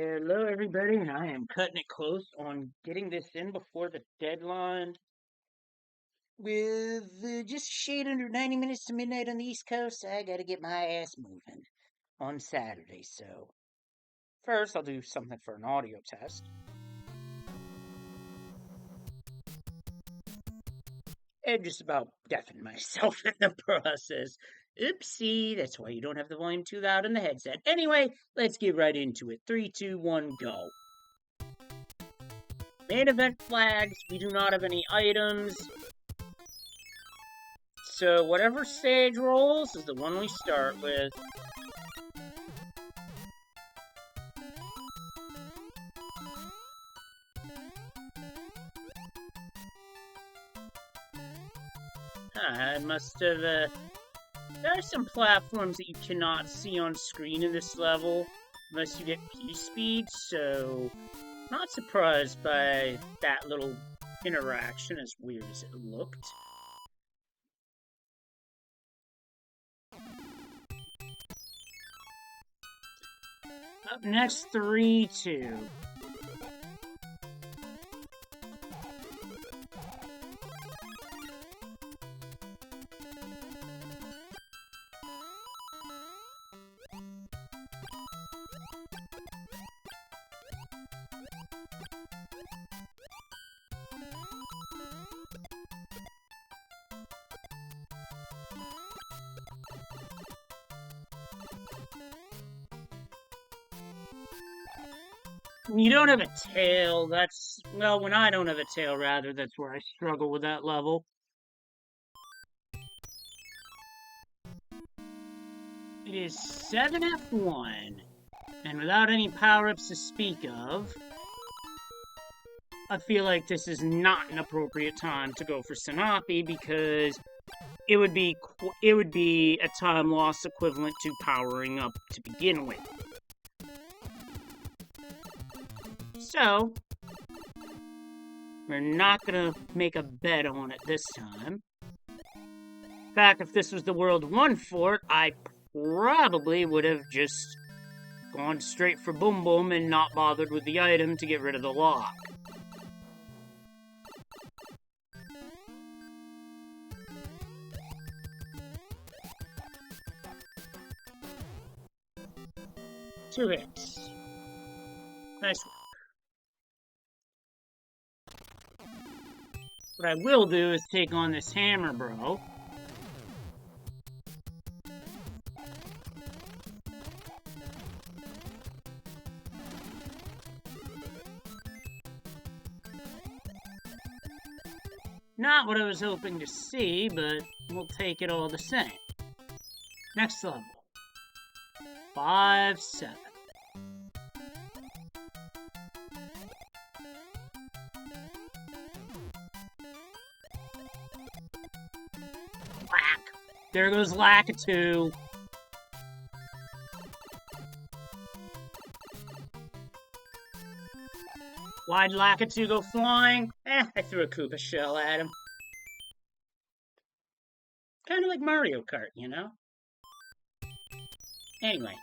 Hello, everybody, and I am cutting it close on getting this in before the deadline. With just a shade under 90 minutes to midnight on the East Coast, I gotta get my ass moving on Saturday. So, first, I'll do something for an audio test. And just about deafened myself in the process. Oopsie, that's why you don't have the volume too loud in the headset. Anyway, let's get right into it. Three, two, one, go. Main event flags, we do not have any items. So whatever stage rolls is the one we start with. I must have, there are some platforms that you cannot see on screen in this level unless you get P-Speed, so not surprised by that little interaction, as weird as it looked. Up next, 3, 2. You don't have a tail, that's, well, when I don't have a tail, rather, that's where I struggle with that level. It is 7F1, and without any power-ups to speak of, I feel like this is not an appropriate time to go for Sinapi because it would be a time loss equivalent to powering up to begin with. So, we're not gonna make a bet on it this time. In fact, if this was the World 1 fort, I probably would have just gone straight for Boom Boom and not bothered with the item to get rid of the lock. Two hits. Nice work. What I will do is take on this hammer, bro. Not what I was hoping to see, but we'll take it all the same. Next level. 5, 7. Whack! There goes Lakitu. Why'd Lakitu go flying? I threw a Koopa shell at him. Kind of like Mario Kart, you know? Anyway.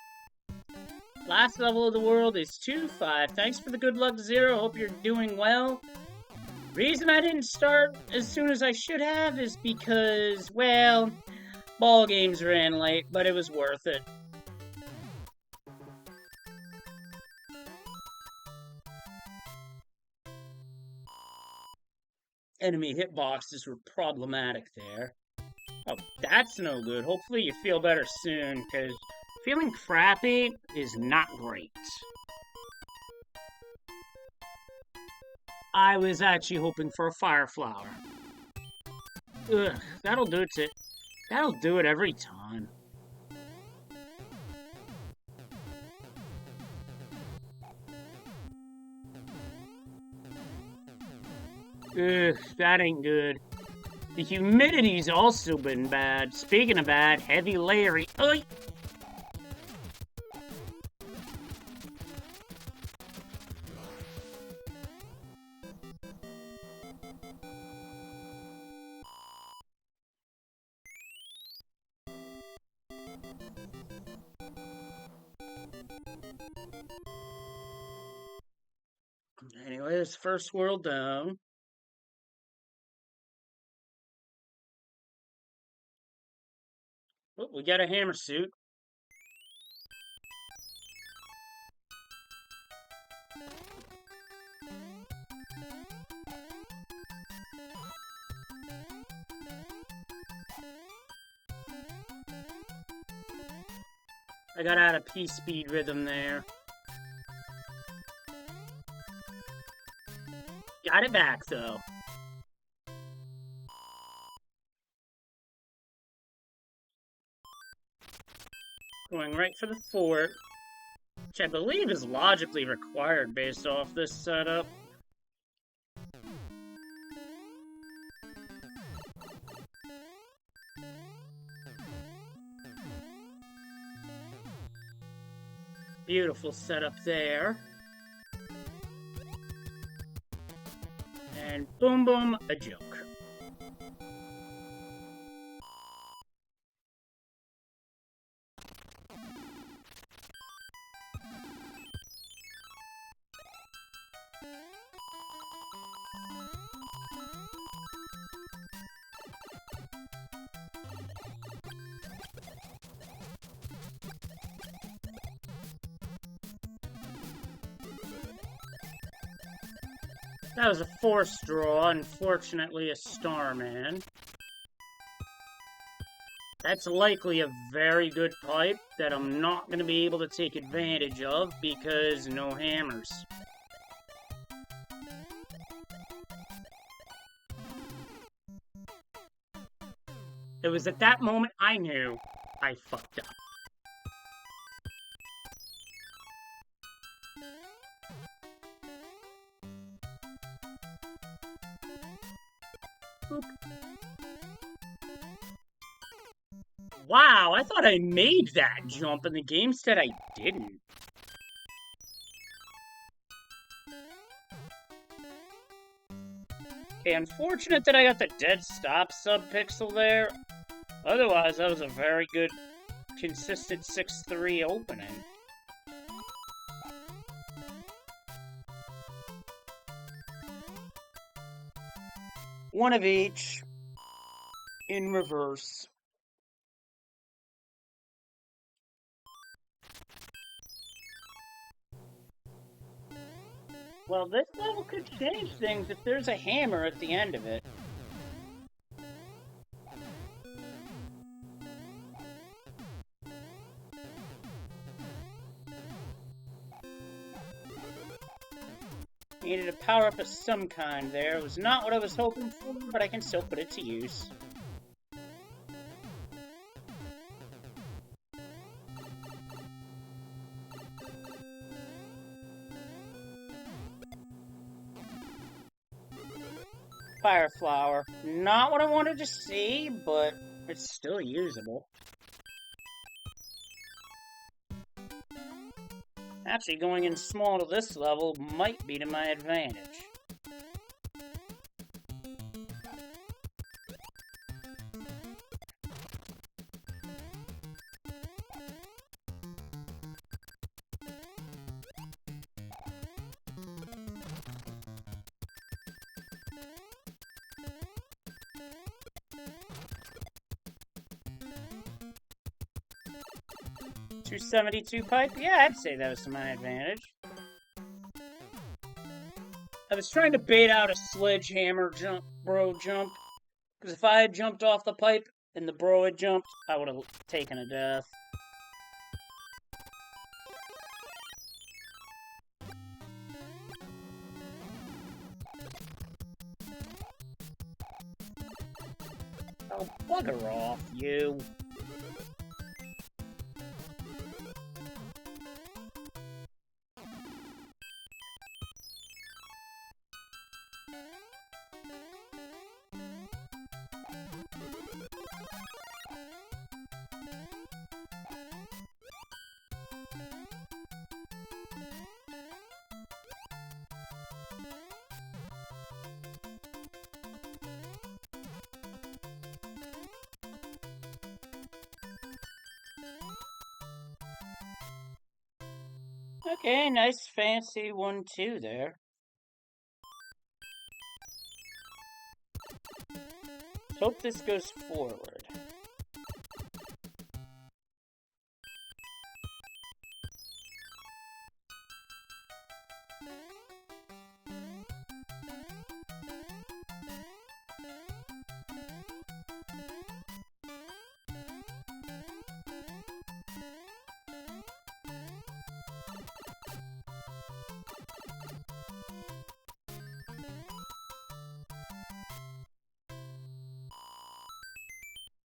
Last level of the world is 2-5. Thanks for the good luck, Zero. Hope you're doing well. Reason I didn't start as soon as I should have is because, well, ball games ran late, but it was worth it. Enemy hitboxes were problematic there. Oh, that's no good. Hopefully you feel better soon, because feeling crappy is not great. I was actually hoping for a fire flower. Ugh, that'll do it every time. Ugh, that ain't good. The humidity's also been bad. Speaking of bad, heavy Larry. Oi! Anyways, first world down. Oh, we got a hammer suit. I got out of P-speed rhythm there. Got it back, though. Going right for the fort, which I believe is logically required based off this setup. Beautiful setup there. And boom boom, a joke. That was a forced draw, unfortunately a Starman. That's likely a very good pipe that I'm not going to be able to take advantage of because no hammers. It was at that moment I knew I fucked up. Boop. Wow, I thought I made that jump, and the game said I didn't. Okay, unfortunate that I got the dead stop sub-pixel there. Otherwise, that was a very good, consistent 6-3 opening. One of each, in reverse. Well, this level could change things if there's a hammer at the end of it. Needed a power-up of some kind there. It was not what I was hoping for, but I can still put it to use. Fire flower. Not what I wanted to see, but it's still usable. Actually, going in small to this level might be to my advantage. .272 pipe? Yeah, I'd say that was to my advantage. I was trying to bait out a sledgehammer jump, bro jump. Because if I had jumped off the pipe and the bro had jumped, I would have taken a death. Oh, bugger off, you. Okay, nice fancy 1-2 there. Hope this goes forward.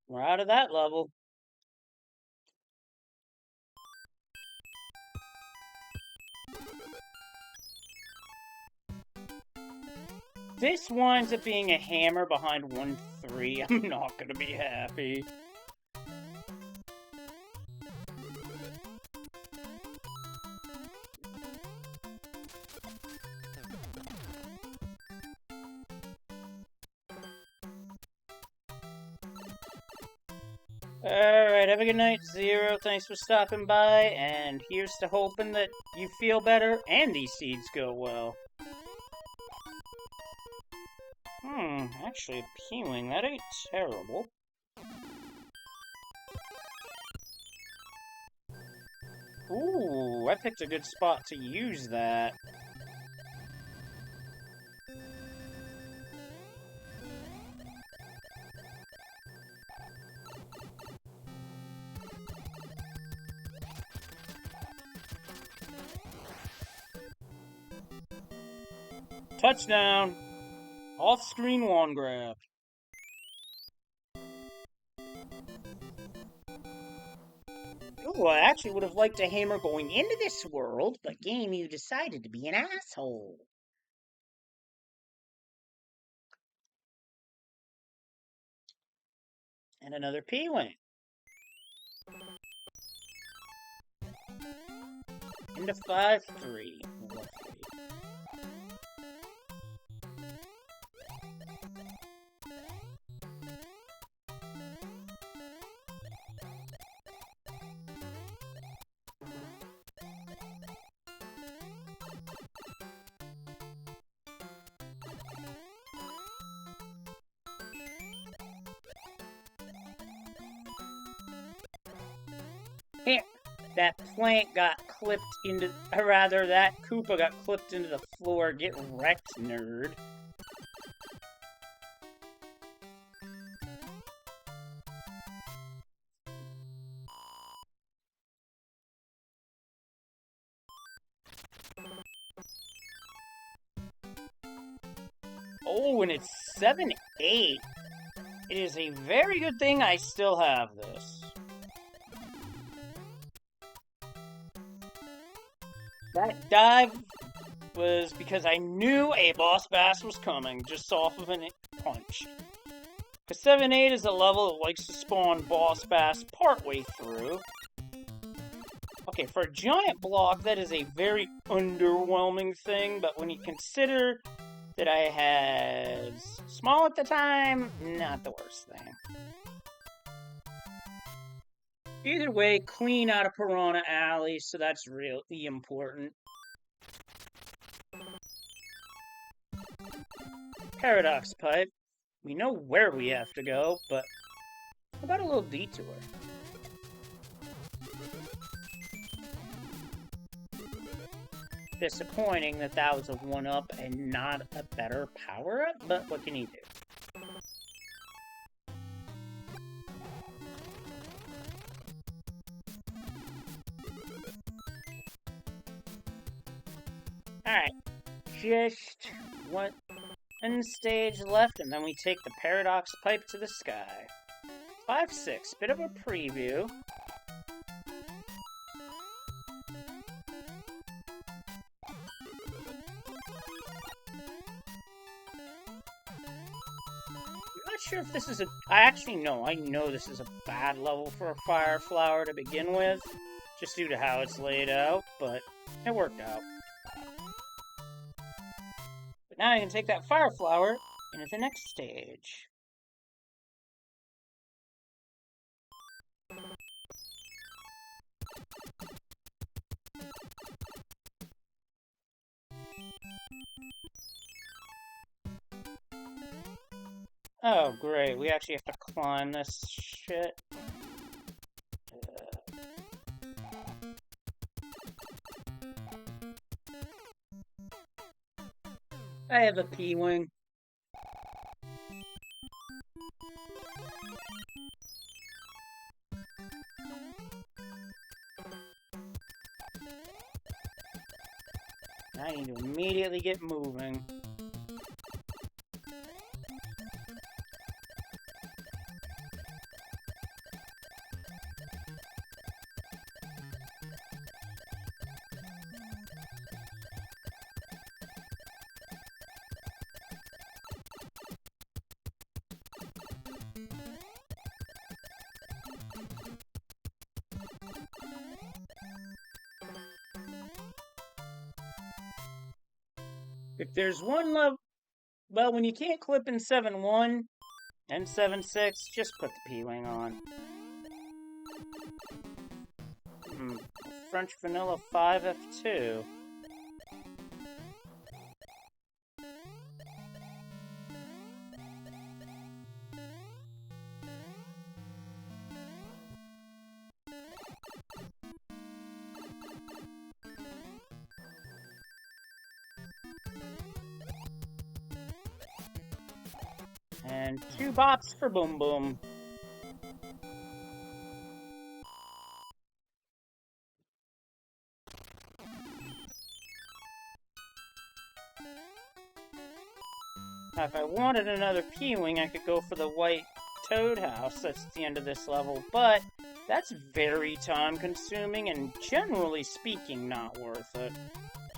We're out of that level. This winds up being a hammer behind 1-3. I'm not gonna be happy. Alright, have a good night, Zero. Thanks for stopping by, and here's to hoping that you feel better and these seeds go well. Actually appealing. That ain't terrible. Ooh, I picked a good spot to use that. Touchdown! Off-screen wand grab. Ooh, I actually would have liked a hammer going into this world, but game, you decided to be an asshole. And another P-wing. Into 5-3. Lovely. Here, that plant got clipped into, or rather, that Koopa got clipped into the floor. Get wrecked, nerd. Oh, and it's 7-8. It is a very good thing I still have this. That dive was because I knew a boss bass was coming just off of a punch. Because 7-8 is a level that likes to spawn boss bass partway through. Okay, for a giant block, that is a very underwhelming thing, but when you consider that I had small at the time, not the worst thing. Either way, clean out of Piranha Alley, so that's really important. Paradox Pipe. We know where we have to go, but how about a little detour? Disappointing that that was a 1-up and not a better power-up, but what can you do? Alright, just one stage left, and then we take the Paradox Pipe to the sky. 5-6, bit of a preview. I'm not sure if this is a... I actually know, I know this is a bad level for a Fire Flower to begin with, just due to how it's laid out, but it worked out. But now I can take that Fire Flower into the next stage. Oh, great. We actually have to climb this shit. I have a P-Wing. I need to immediately get moving. If there's one level, well, when you can't clip in 7-1 and 7-6, just put the P-Wing on. French Vanilla 5F2. And 2 bops for Boom Boom. Now, if I wanted another P-Wing, I could go for the white Toad House that's at the end of this level, but that's very time-consuming and, generally speaking, not worth it.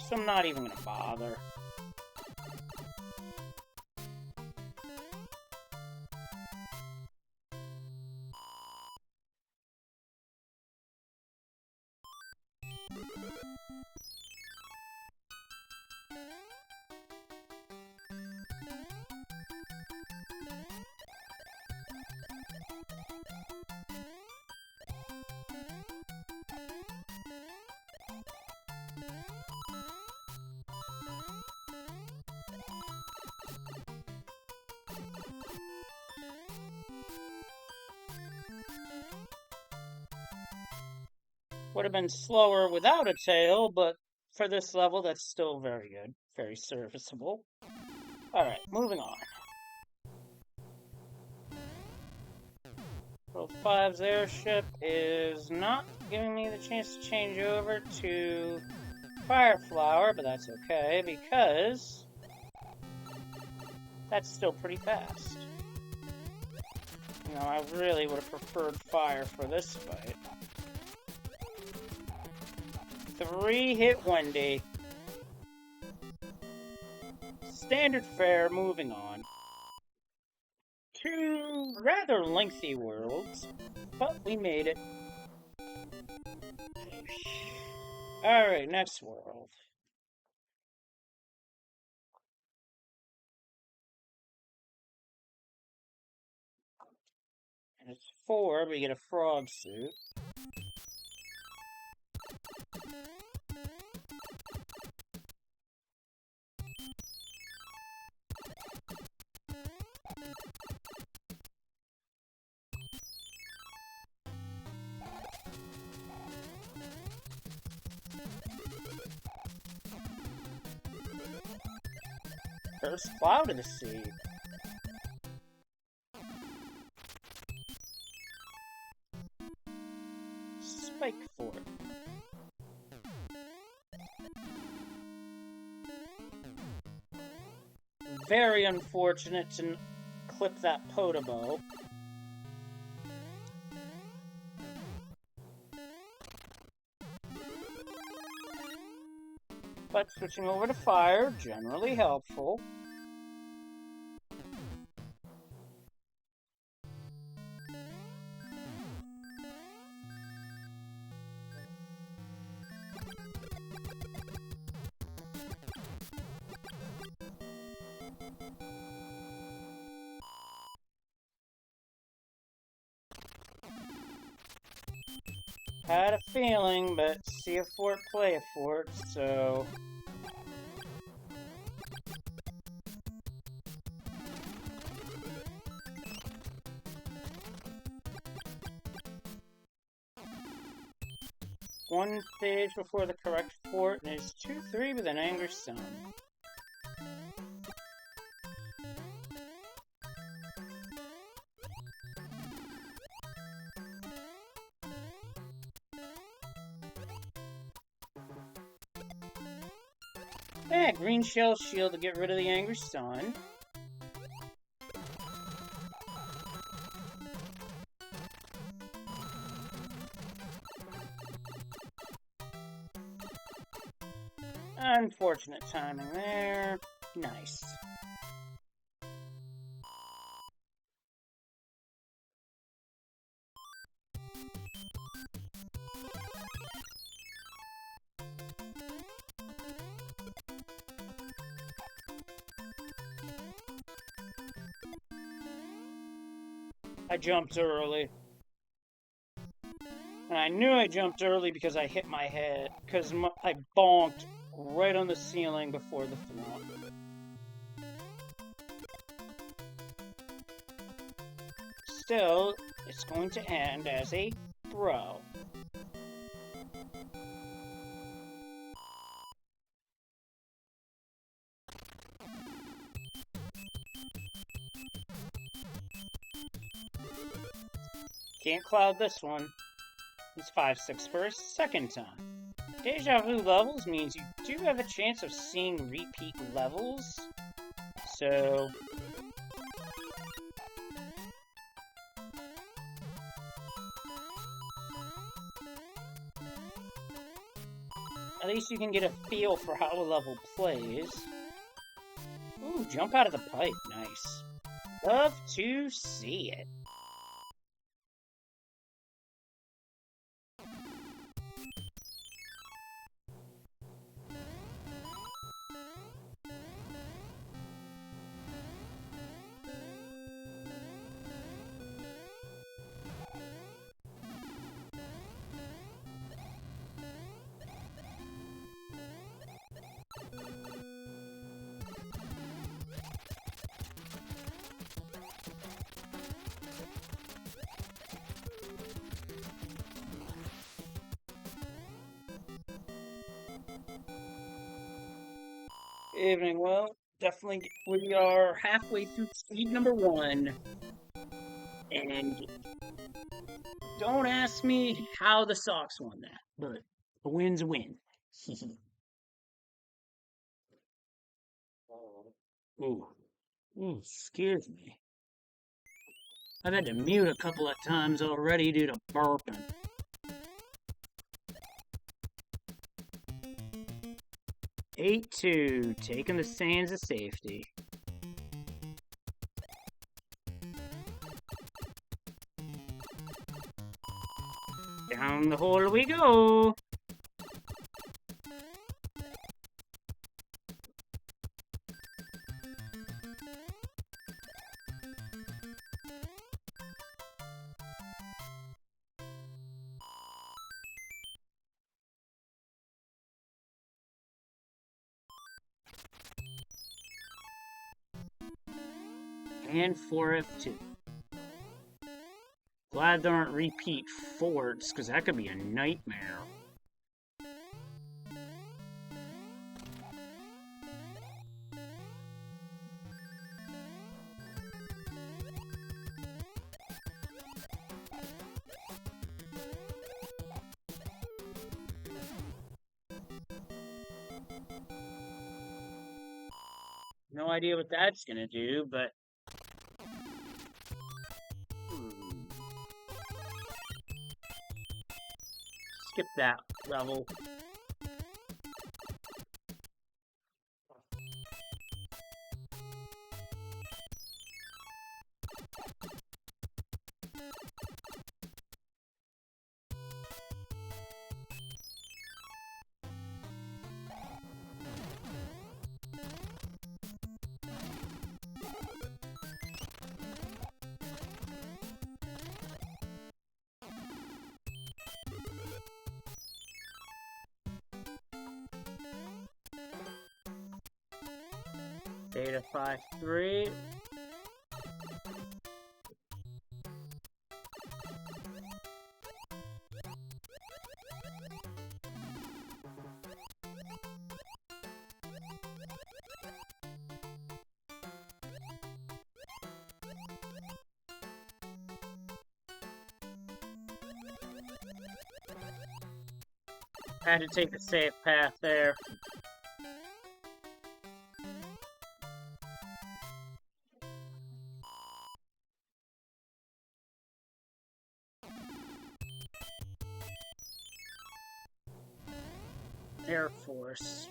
So I'm not even gonna bother. Would have been slower without a tail, but for this level, that's still very good. Very serviceable. Alright, moving on. World 5's airship is not giving me the chance to change over to Fire Flower, but that's okay, because that's still pretty fast. You know, I really would have preferred Fire for this fight. 3-hit Wendy. Standard fare, moving on. 2 rather lengthy worlds, but we made it. Alright, next world. And it's 4, we get a frog suit. First cloud of the sea. Spike Fort. Very unfortunate to clip that Podobo. But switching over to fire, generally helpful. Had a feeling, but see a fort, play a fort, so... 1 stage before the correct fort, and it's 2-3 with an angry sun. Yeah, green shell shield to get rid of the angry sun. Unfortunate timing there. Nice. I jumped early. And I knew I jumped early because I hit my head. Because I bonked right on the ceiling before the flaunt. Still, it's going to end as a throw. Can't cloud this one. It's 5-6 for a second time. Deja vu levels means you do have a chance of seeing repeat levels. So... at least you can get a feel for how a level plays. Ooh, jump out of the pipe. Nice. Love to see it. Evening, well, definitely we are halfway through speed number 1. And don't ask me how the Sox won that, but a win's a win. Ooh. Ooh, scares me. I've had to mute a couple of times already due to burping. 8-2, taking the sands of safety. Down the hole we go. And 4F2. Glad there aren't repeat forts, because that could be a nightmare. No idea what that's gonna do, but... skip that level. Data 5-3. Had to take the safe path there. Air Force.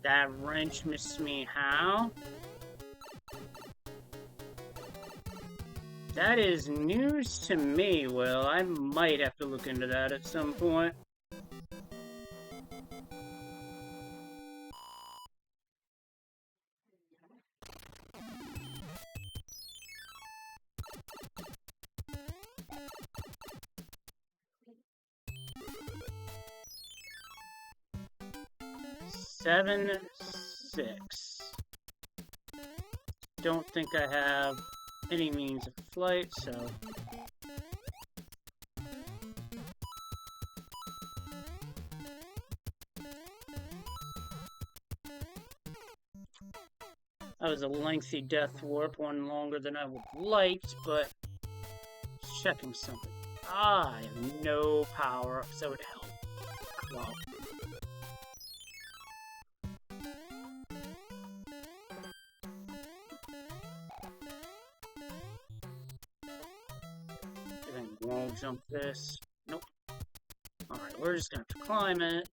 That wrench missed me how? That is news to me, Will. I might have to look into that at some point. Seven, 6. Don't think I have any means of flight, so... That was a lengthy death warp, one longer than I would have liked, but... Checking something. Ah, I have no power-ups that would help. Well... Won't jump this. Nope. Alright, we're just gonna have to climb it.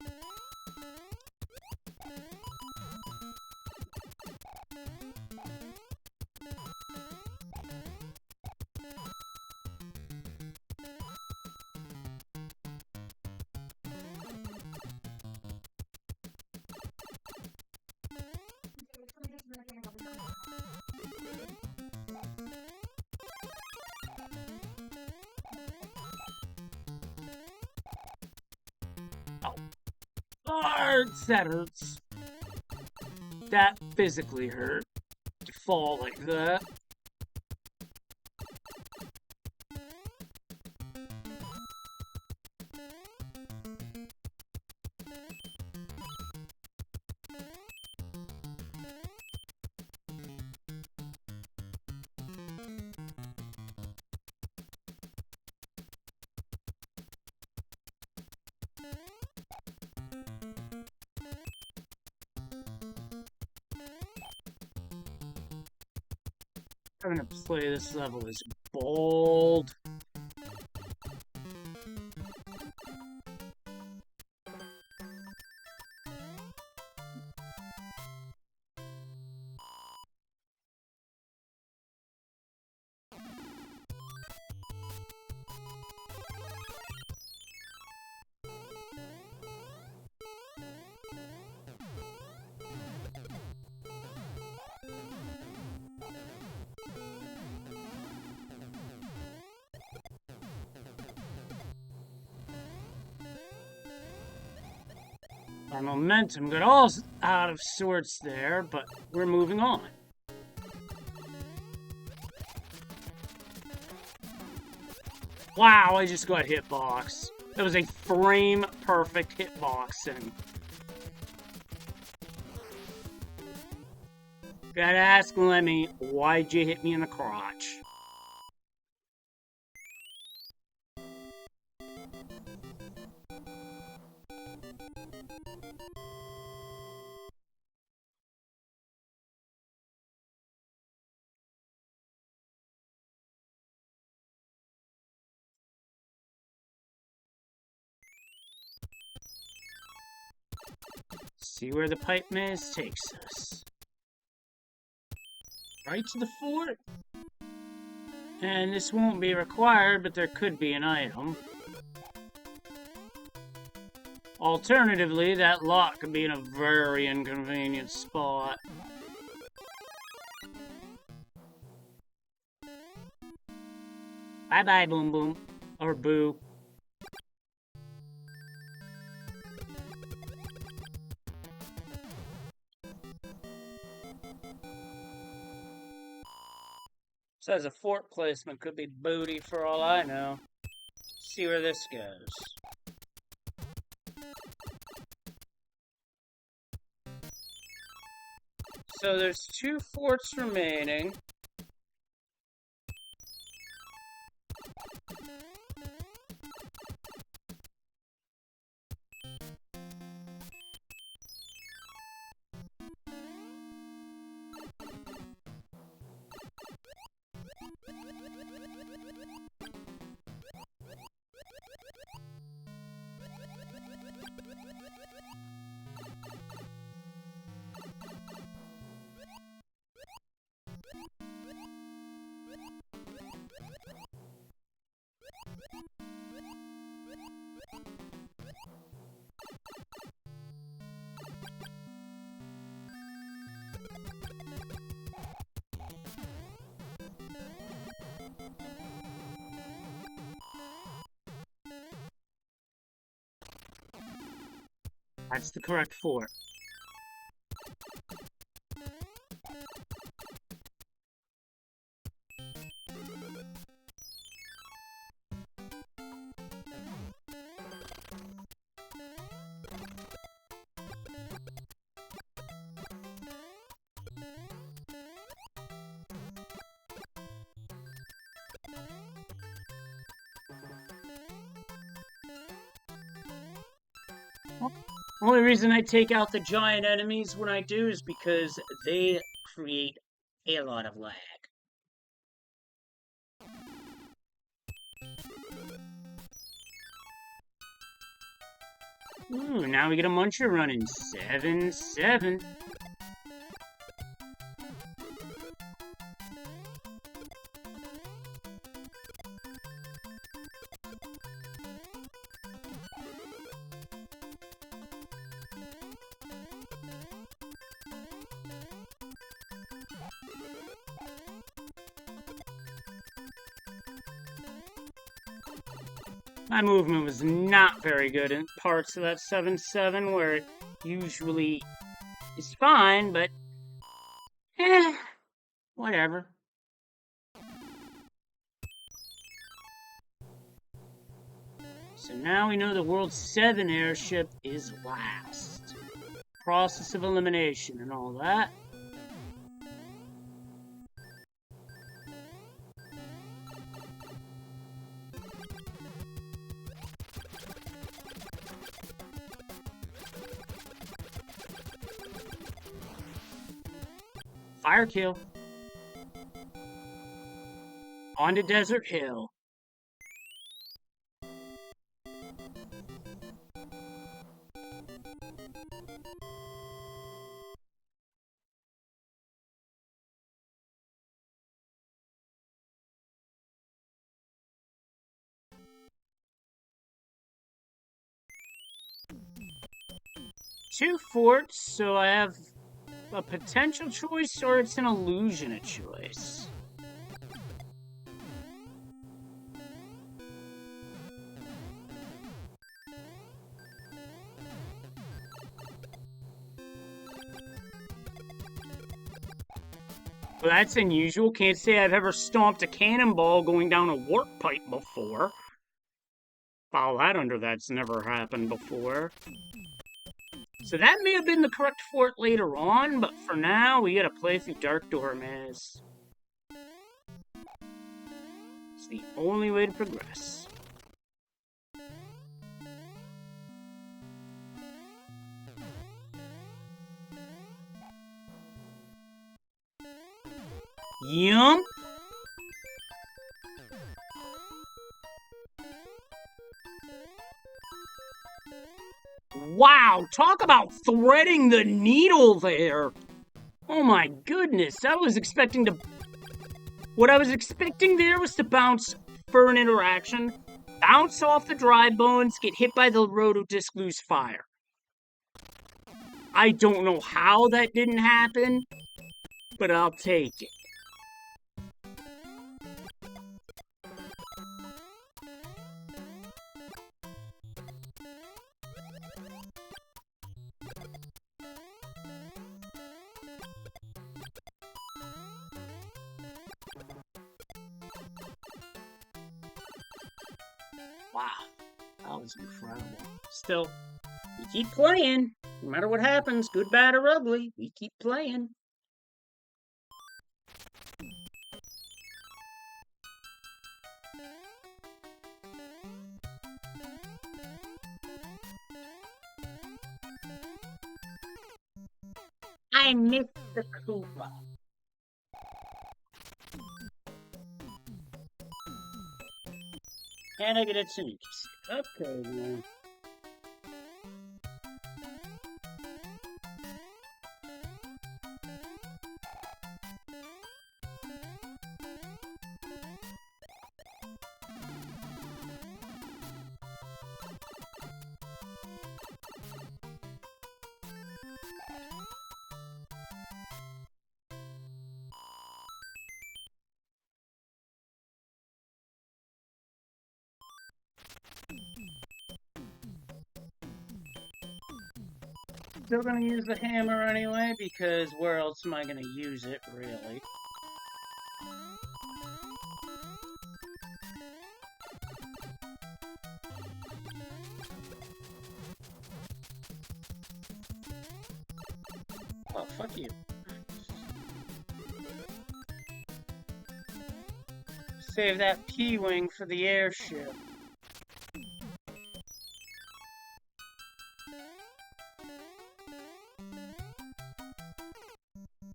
That hurts. That physically hurt. To fall like that. Having to play this level is bold. Our momentum got all out of sorts there, but we're moving on. Wow, I just got hitbox. That was a frame-perfect hitboxing. Gotta ask Lemmy, why'd you hit me in the crotch? See where the pipe maze takes us. Right to the fort. And this won't be required, but there could be an item. Alternatively, that lock could be in a very inconvenient spot. Bye-bye, Boom Boom. Or Boo. Says a fort placement could be booty for all I know. see where this goes. So there's 2 forts remaining. That's the correct fort. Only reason I take out the giant enemies when I do is because they create a lot of lag. Ooh, now we get a muncher running. 7-7. My movement was not very good in parts of that 7-7 where it usually is fine, but whatever. So now we know the World 7 airship is last. Process of elimination and all that. Fire kill. On to Desert Hill. Two forts, so I have a potential choice, or it's an illusion of choice. Well, that's unusual. Can't say I've ever stomped a cannonball going down a warp pipe before. File that under that's never happened before. So that may have been the correct fort later on, but for now, we gotta play through Dark Door Maze. It's the only way to progress. Yum! Wow, talk about threading the needle there! Oh my goodness, I was expecting to... What I was expecting there was to bounce for an interaction, bounce off the dry bones, get hit by the rotodisc, lose fire. I don't know how that didn't happen, but I'll take it. Wow, that was incredible. Still, we keep playing. No matter what happens, good, bad, or ugly, we keep playing. I missed the Koopa. And I get a Tsuki. Okay, then. Still gonna use the hammer anyway, because where else am I gonna use it, really? Oh, fuck you. Save that P-Wing for the airship.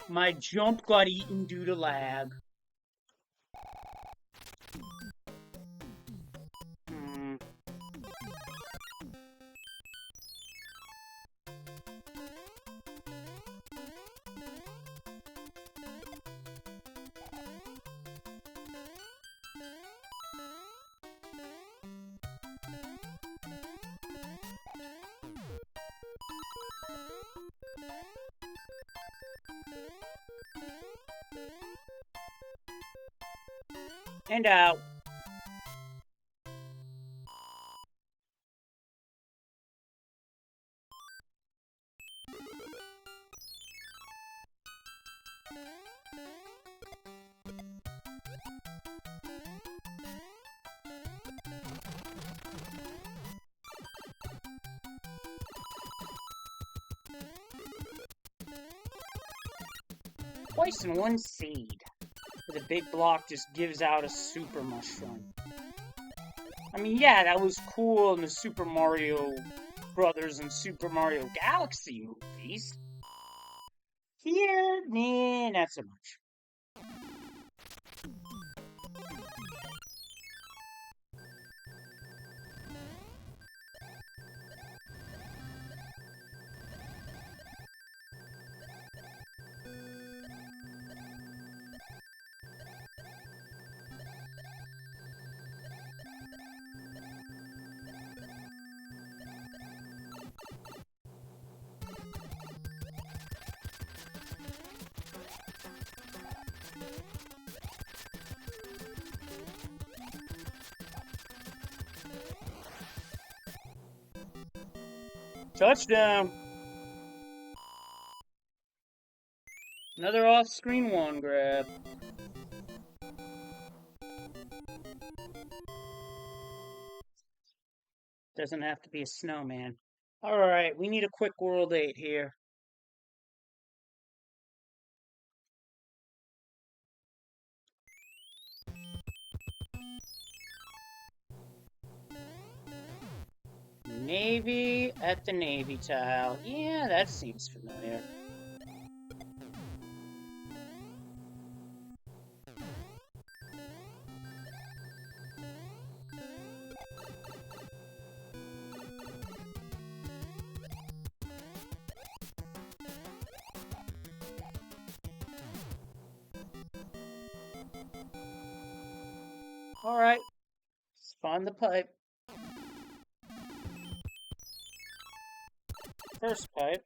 My jump got eaten due to lag. And out. Twice in one seed. The big block just gives out a super mushroom. I mean, yeah, that was cool in the Super Mario Brothers and Super Mario Galaxy movies. Here, nah, not so much. Touchdown! Another off-screen one grab. Doesn't have to be a snowman. Alright, we need a quick World 8 here. Navy at the Navy tile. Yeah, that seems familiar. Alright, let's find the pipe. First pipe.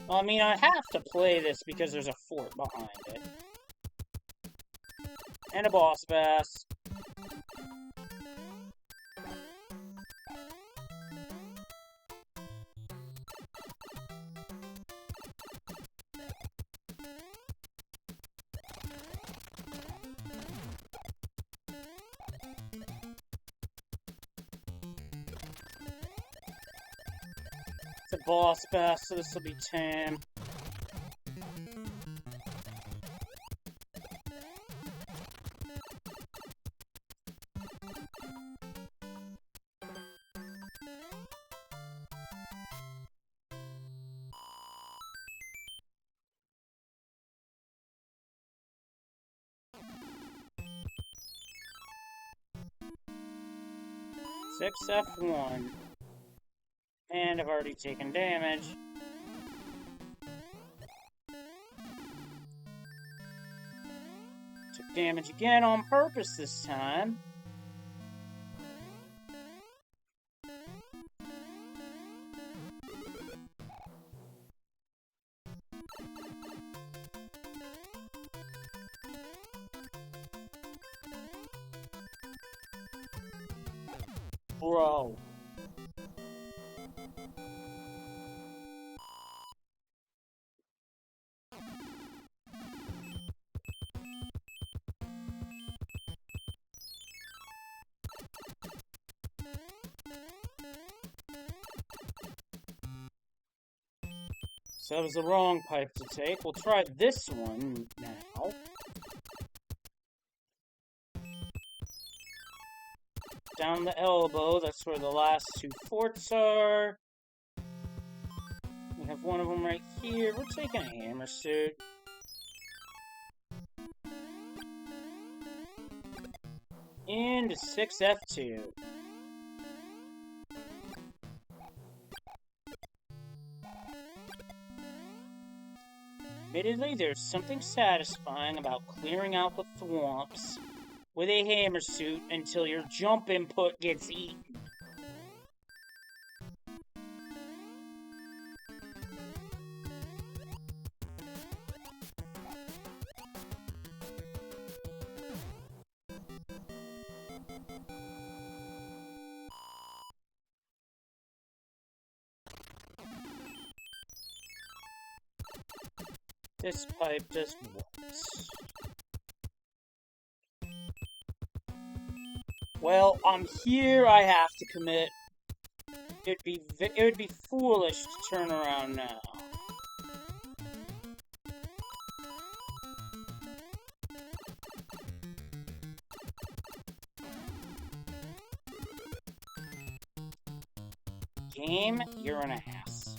Well, I mean, I have to play this because there's a fort behind it. And a boss bass. It's a boss bass, so this will be 10. Six F1. And I've already taken damage. Took damage again on purpose this time. Bro. So that was the wrong pipe to take. We'll try this one now. Down the elbow, that's where the last two forts are. We have one of them right here. We're taking a hammer suit. Into 6F2. Admittedly, there's something satisfying about clearing out the thwomps with a hammer suit until your jump input gets eaten. This pipe does what? Well, I'm here. I have to commit. It would be foolish to turn around now. Game, you're an ass.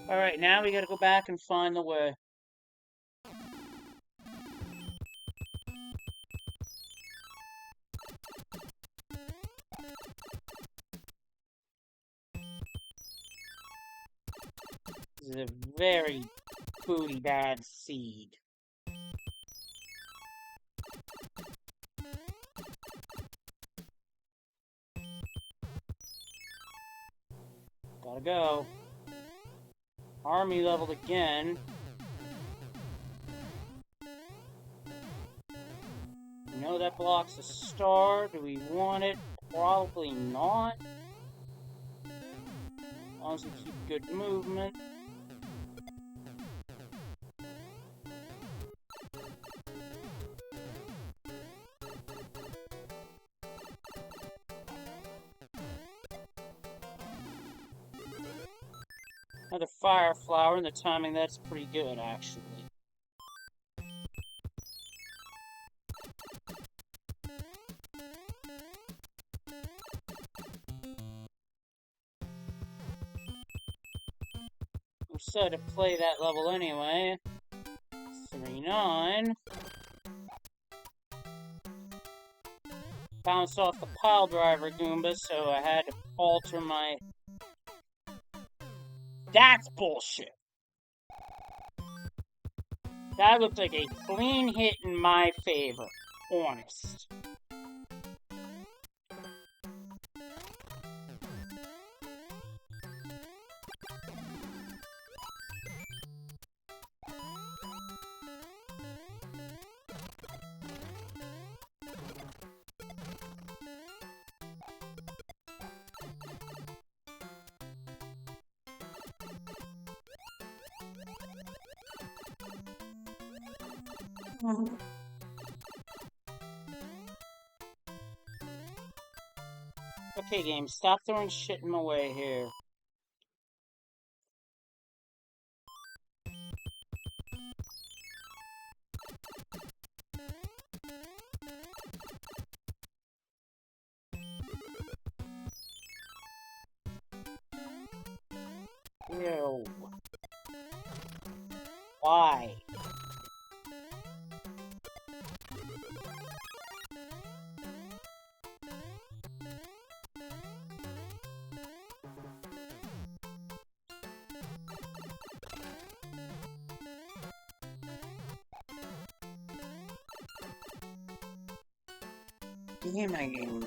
Alright, now we gotta go back and find the way. This is a very booty bad seed. Gotta go. Army leveled again. We know that blocks a star. Do we want it? Probably not. As long as we keep good movement. Another fire flower, and the timing that's pretty good, actually. I'm set to play that level anyway. 3-9. Bounced off the pile driver Goomba, so I had to alter my... That's bullshit! That looked like a clean hit in my favor. Honest. Okay, game, stop throwing shit in my way here. Ew. Why? Damn, my game.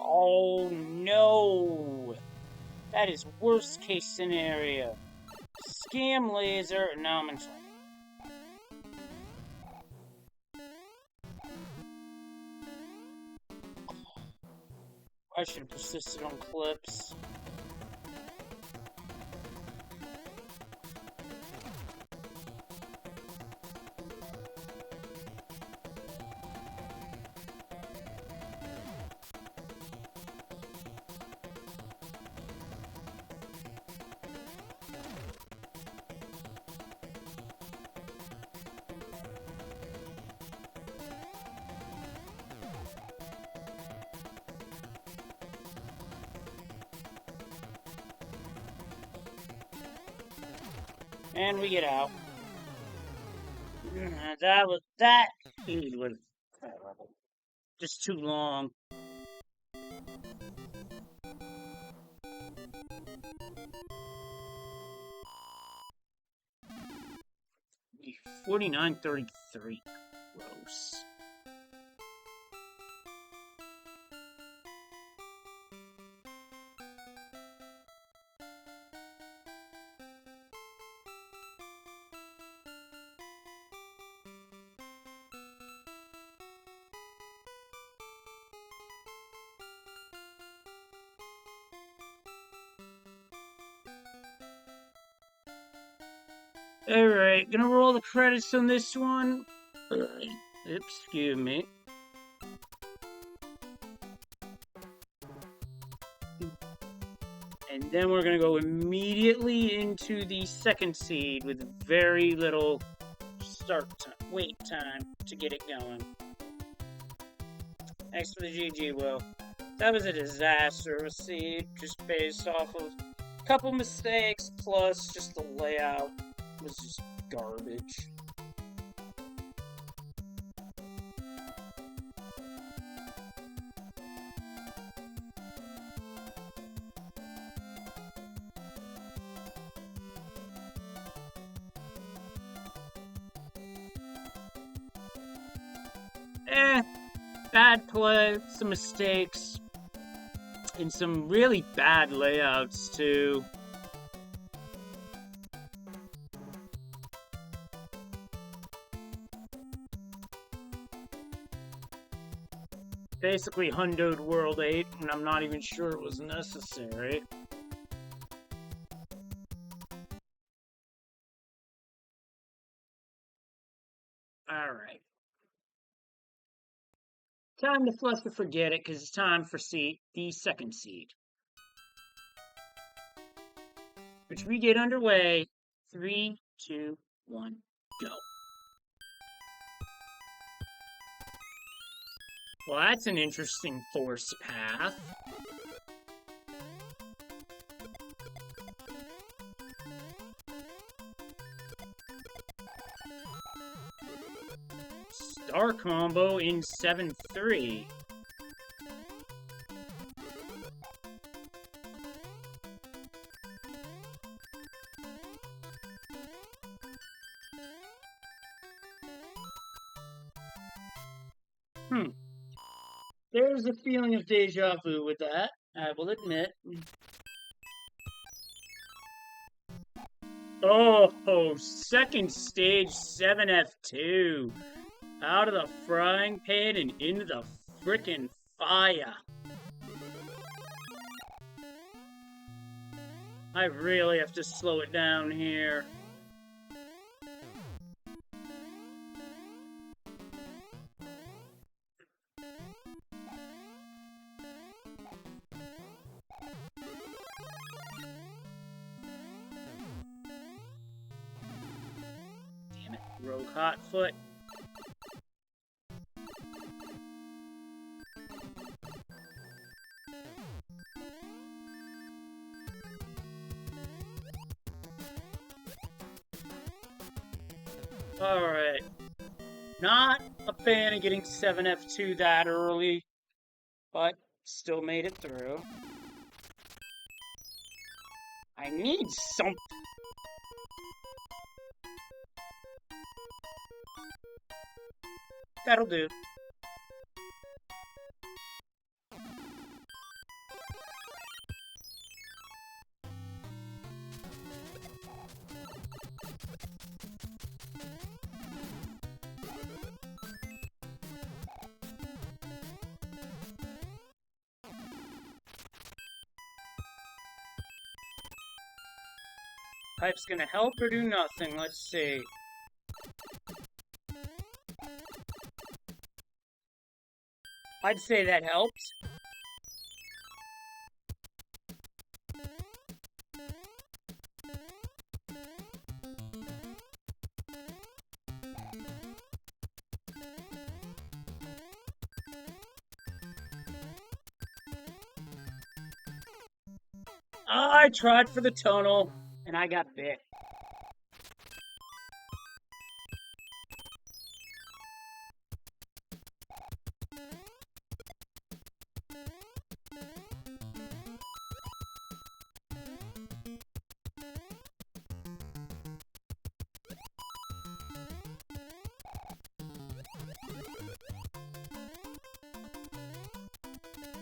Oh no! That is worst case scenario. Scam laser. Now I'm in trouble. I should have persisted on clips. And we get out. That feed was just too long. 49.33. Gross. Alright, gonna roll the credits on this one. Excuse me. And then we're gonna go immediately into the second seed with very little wait time to get it going. Thanks for the GG, Will. That was a disaster of a seed, just based off of a couple mistakes, plus just the layout was just garbage. Bad play, some mistakes, and some really bad layouts too. Basically hundoed World 8, and I'm not even sure it was necessary. Alright. Time to flush or forget it, because it's time for the second seed. Which we get underway. 3, 2, 1, go. Well, that's an interesting force path. Star combo in 7-3. There's a feeling of deja vu with that, I will admit. Oh, second stage 7F2. Out of the frying pan and into the frickin' fire. I really have to slow it down here. Damn it, Rogue Hotfoot. Alright. Not a fan of getting 7F2 that early, but still made it through. I need something. That'll do. Pipe's gonna help or do nothing, let's see. I'd say that helps. I tried for the tunnel, and I got bit.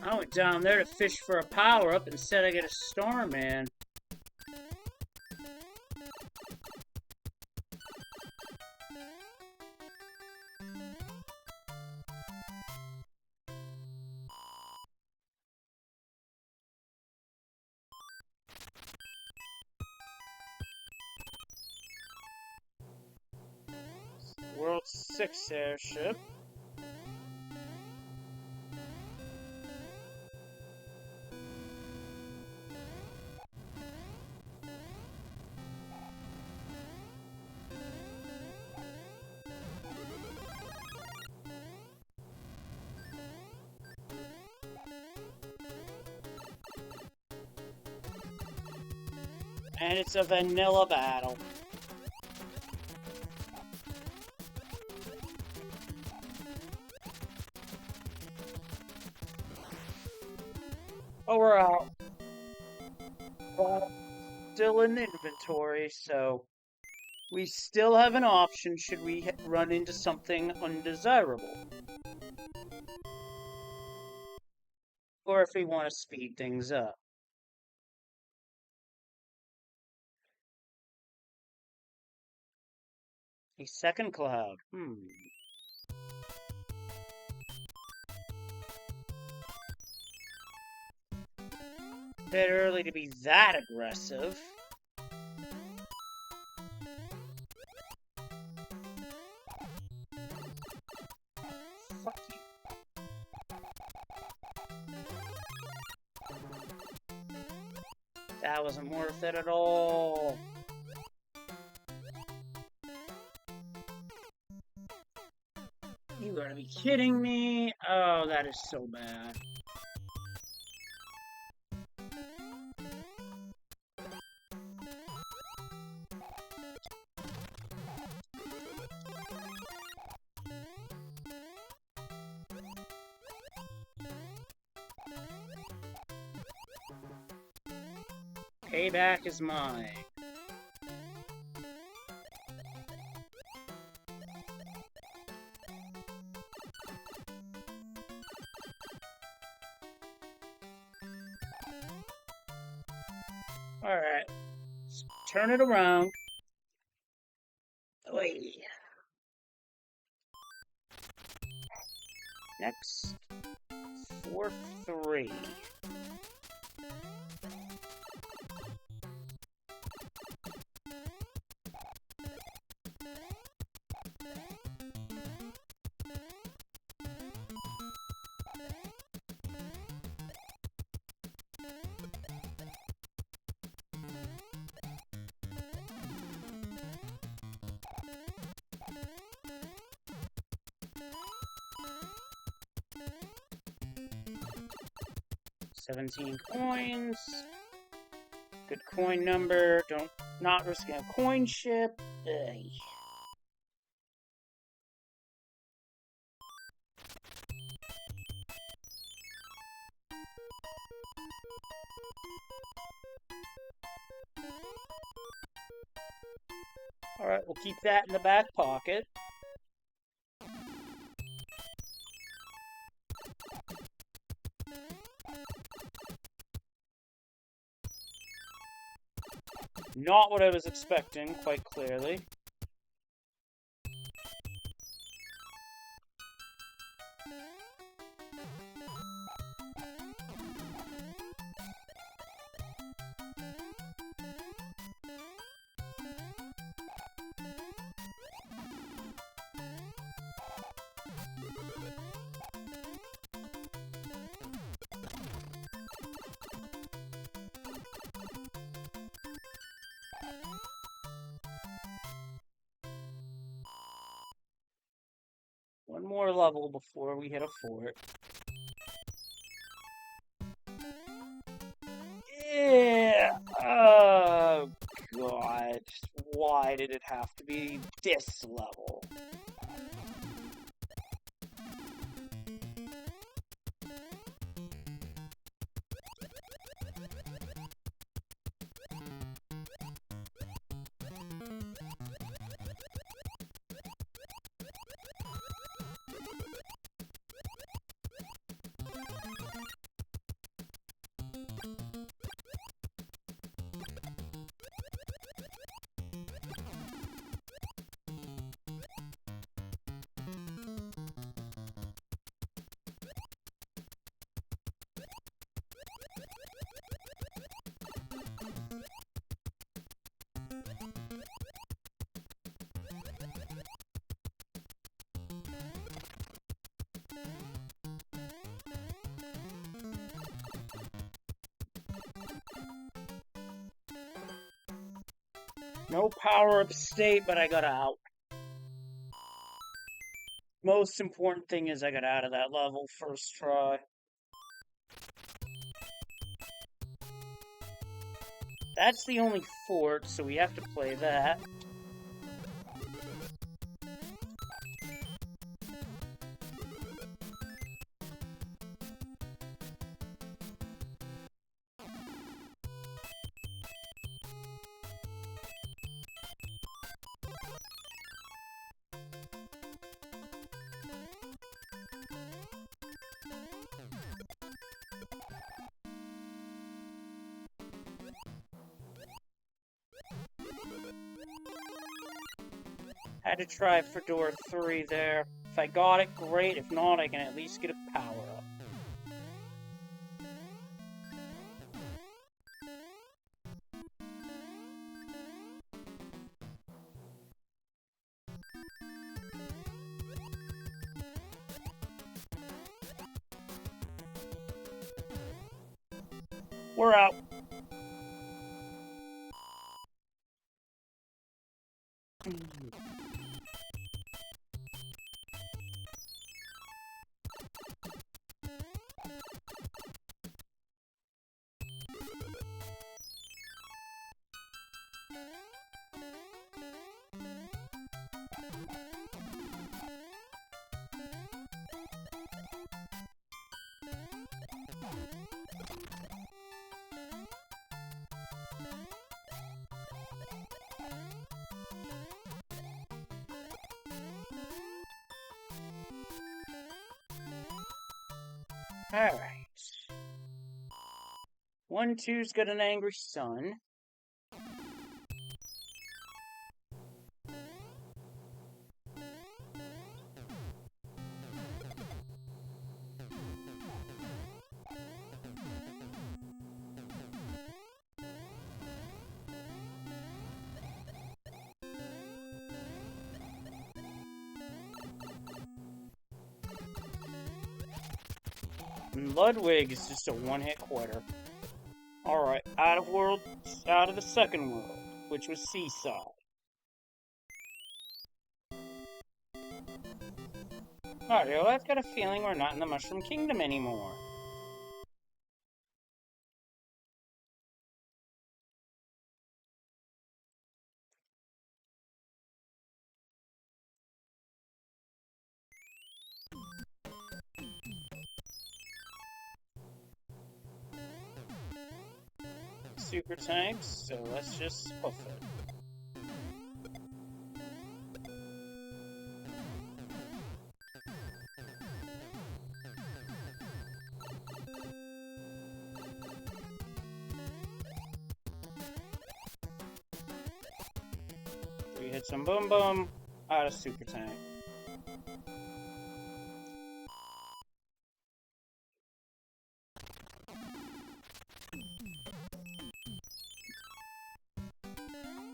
I went down there to fish for a power-up, instead I get a Starman. 6 airship. And it's a vanilla battle. Oh, we're out. But still in inventory, so we still have an option should we run into something undesirable. Or if we want to speed things up. A second cloud. Bit early to be that aggressive. Fuck you. That wasn't worth it at all. You gotta be kidding me. Oh, that is so bad. Payback is mine. Alright. Let's turn it around. Wait. Next. 4-3. $17 coins. Good coin number. Not risking a coin ship. Ugh. Alright, we'll keep that in the back pocket. Not what I was expecting, quite clearly. One more level before we hit a fort. Yeah! Oh, God. Why did it have to be this level? No power-up state, but I got out. Most important thing is I got out of that level first try. That's the only fort, so we have to play that. Had to try for door 3 there. If I got it, great. If not, I can at least get a power-up. We're out. Alright. 1-2's got an angry son. And Ludwig is just a one-hit quitter. Alright, out of the second world, which was Seaside. Mario, I've got a feeling we're not in the Mushroom Kingdom anymore. Super tanks, so let's just hoof it. We hit some boom boom out of super tank.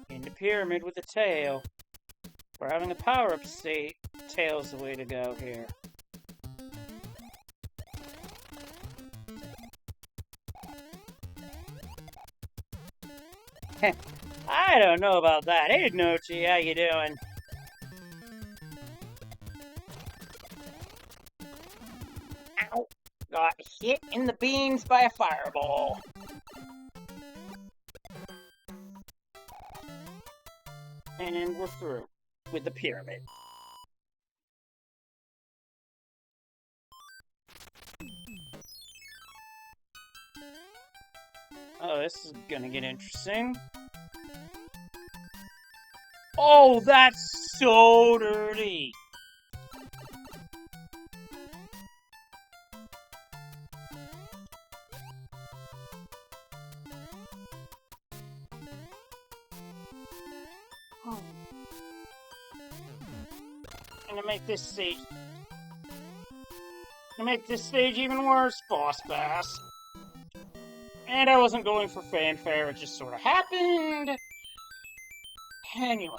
Into pyramid with a tail. We're having a power-up state. Tail's the way to go here. I don't know about that. Hey, Nochi, how you doing? Ow! Got hit in the beans by a fireball. And we're through with the pyramid. Oh, this is gonna get interesting. Oh, that's so dirty! Oh. Gonna make this stage even worse, Boss Bass. And I wasn't going for fanfare, it just sort of happened. Anyway.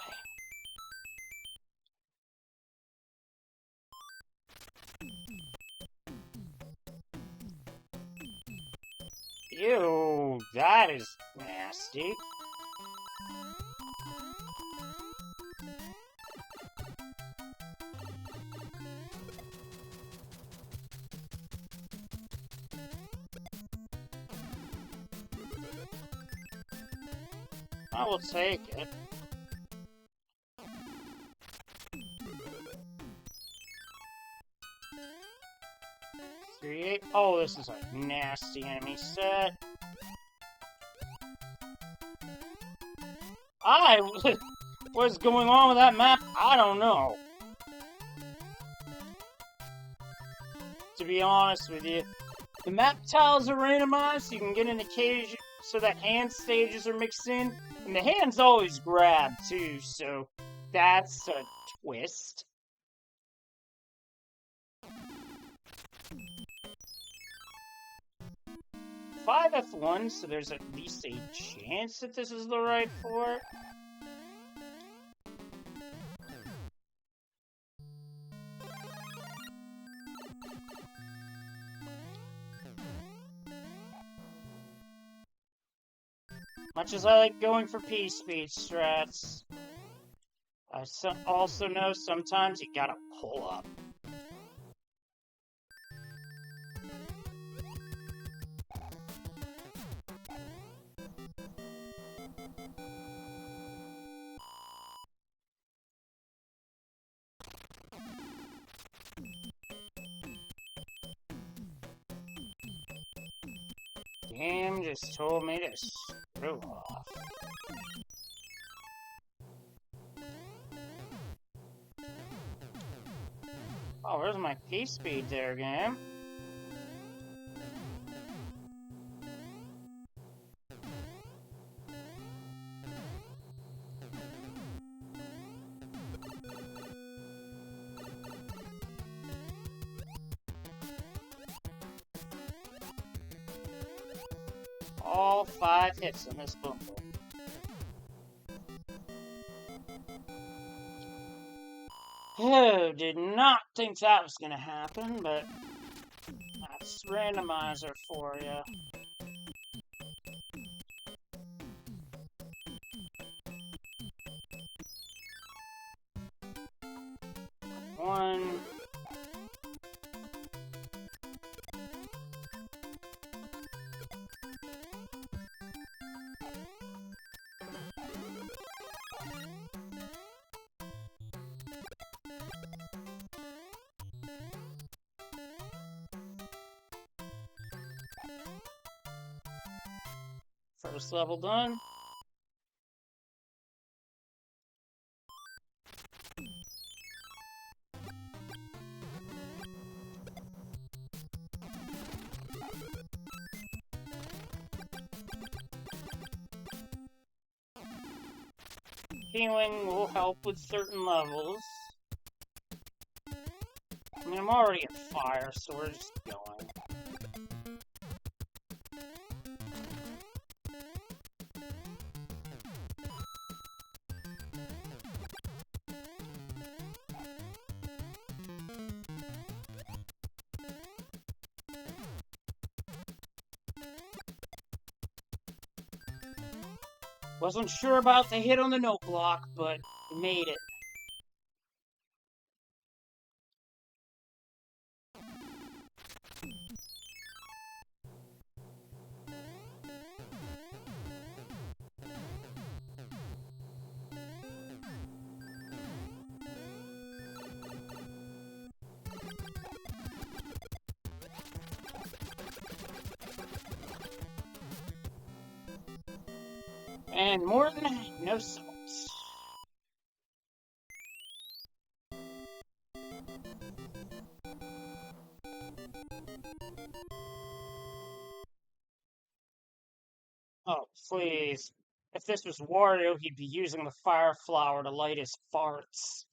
Ew, that is nasty. I will take it. 3-8. Oh, this is a nasty enemy set. What's going on with that map? I don't know. To be honest with you, the map tiles are randomized, so you can get in the cage so that hand stages are mixed in, and the hands always grab too, so that's a twist. 5F1, so there's at least a chance that this is the right port. Much as I like going for P-speed strats, I also know sometimes you gotta pull up. Game just told me to screw off. Oh, where's my P-speed there, game? All 5 hits in this bumper. Oh, did not think that was gonna happen, but that's Randomizer for you. One. First level done. Healing will help with certain levels. I mean, I'm already at fire, so we're just going. Wasn't sure about the hit on the note block, but made it. And more than that, no salts. Oh, please. If this was Wario, he'd be using the fire flower to light his farts.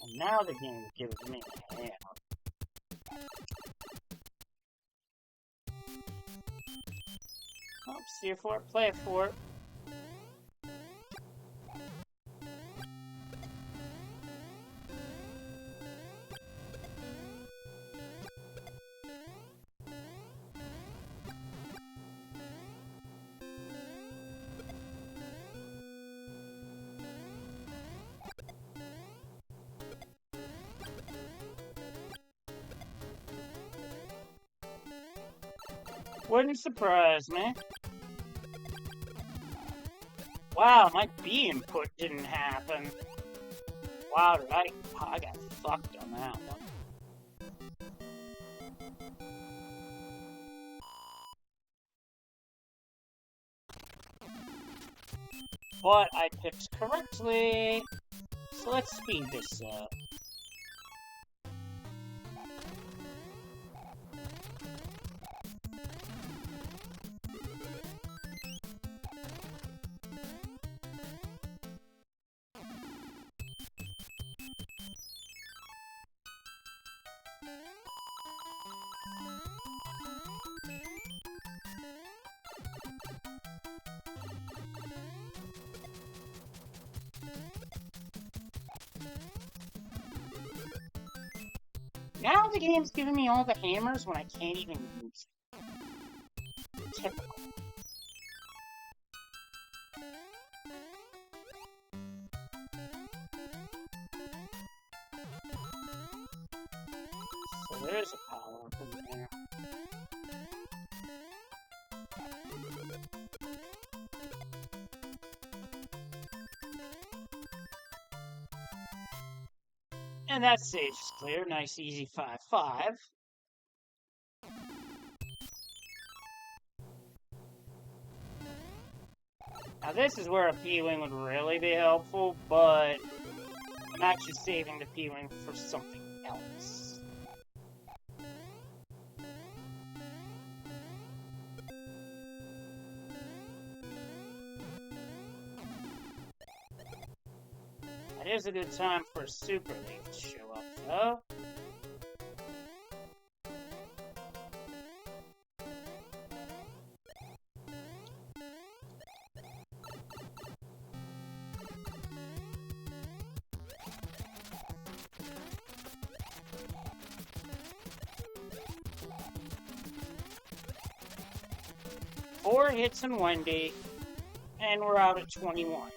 And now the game gives me a hand. Oh, see you for it, play it for it. Wouldn't surprise me. Wow, my B input didn't happen. Wow, I got fucked on that one. But I picked correctly. So let's speed this up. Now the game's giving me all the hammers when I can't even use it. Typical. So there's a power up in there. And that stage's clear. Nice, easy 5-5. Now this is where a P-Wing would really be helpful, but I'm actually saving the P-Wing for something else. It is a good time for a Super Leaf to show up, though. Four hits and Wendy, and we're out at 21.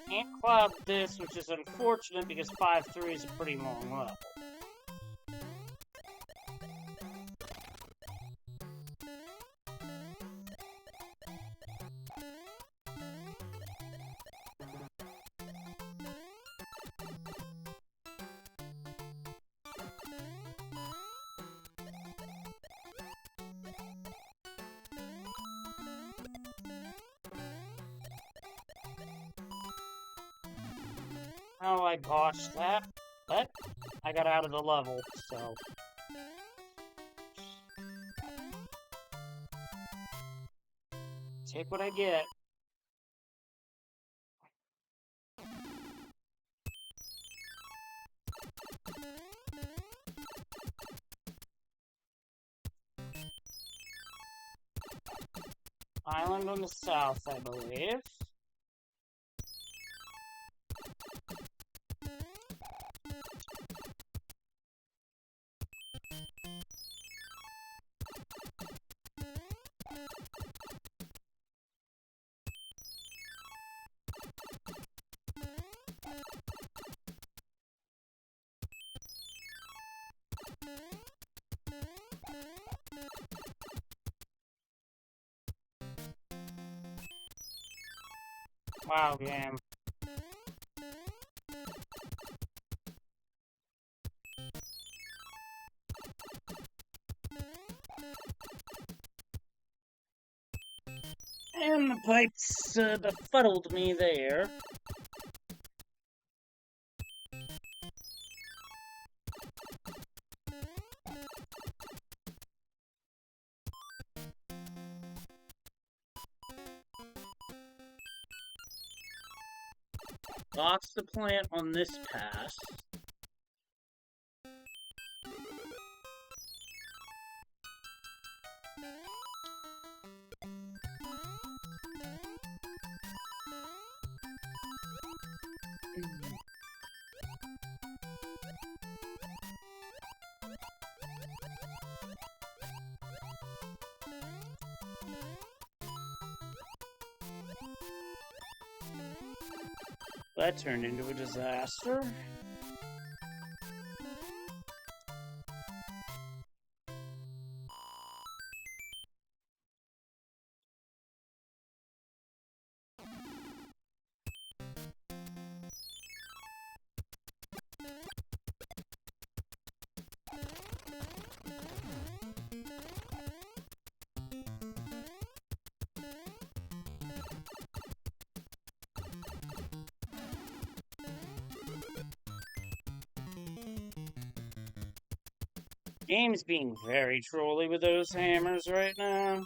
Can't cloud this, which is unfortunate because 5-3 is a pretty long level. Oh, I botched that, but I got out of the level, so... Take what I get. Island on the south, I believe. Wow, game. And the pipes befuddled me there. Box the plant on this pass. that turned into a disaster. Game's being very trolly with those hammers right now.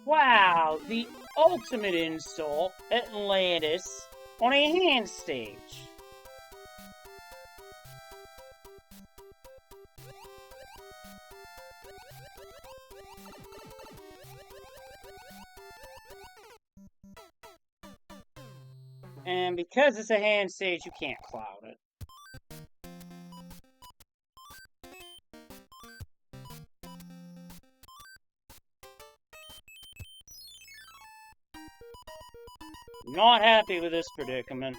Wow, the ultimate insult, Atlantis, on a hand stage. And because it's a hand stage, you can't cloud it. Not happy with this predicament.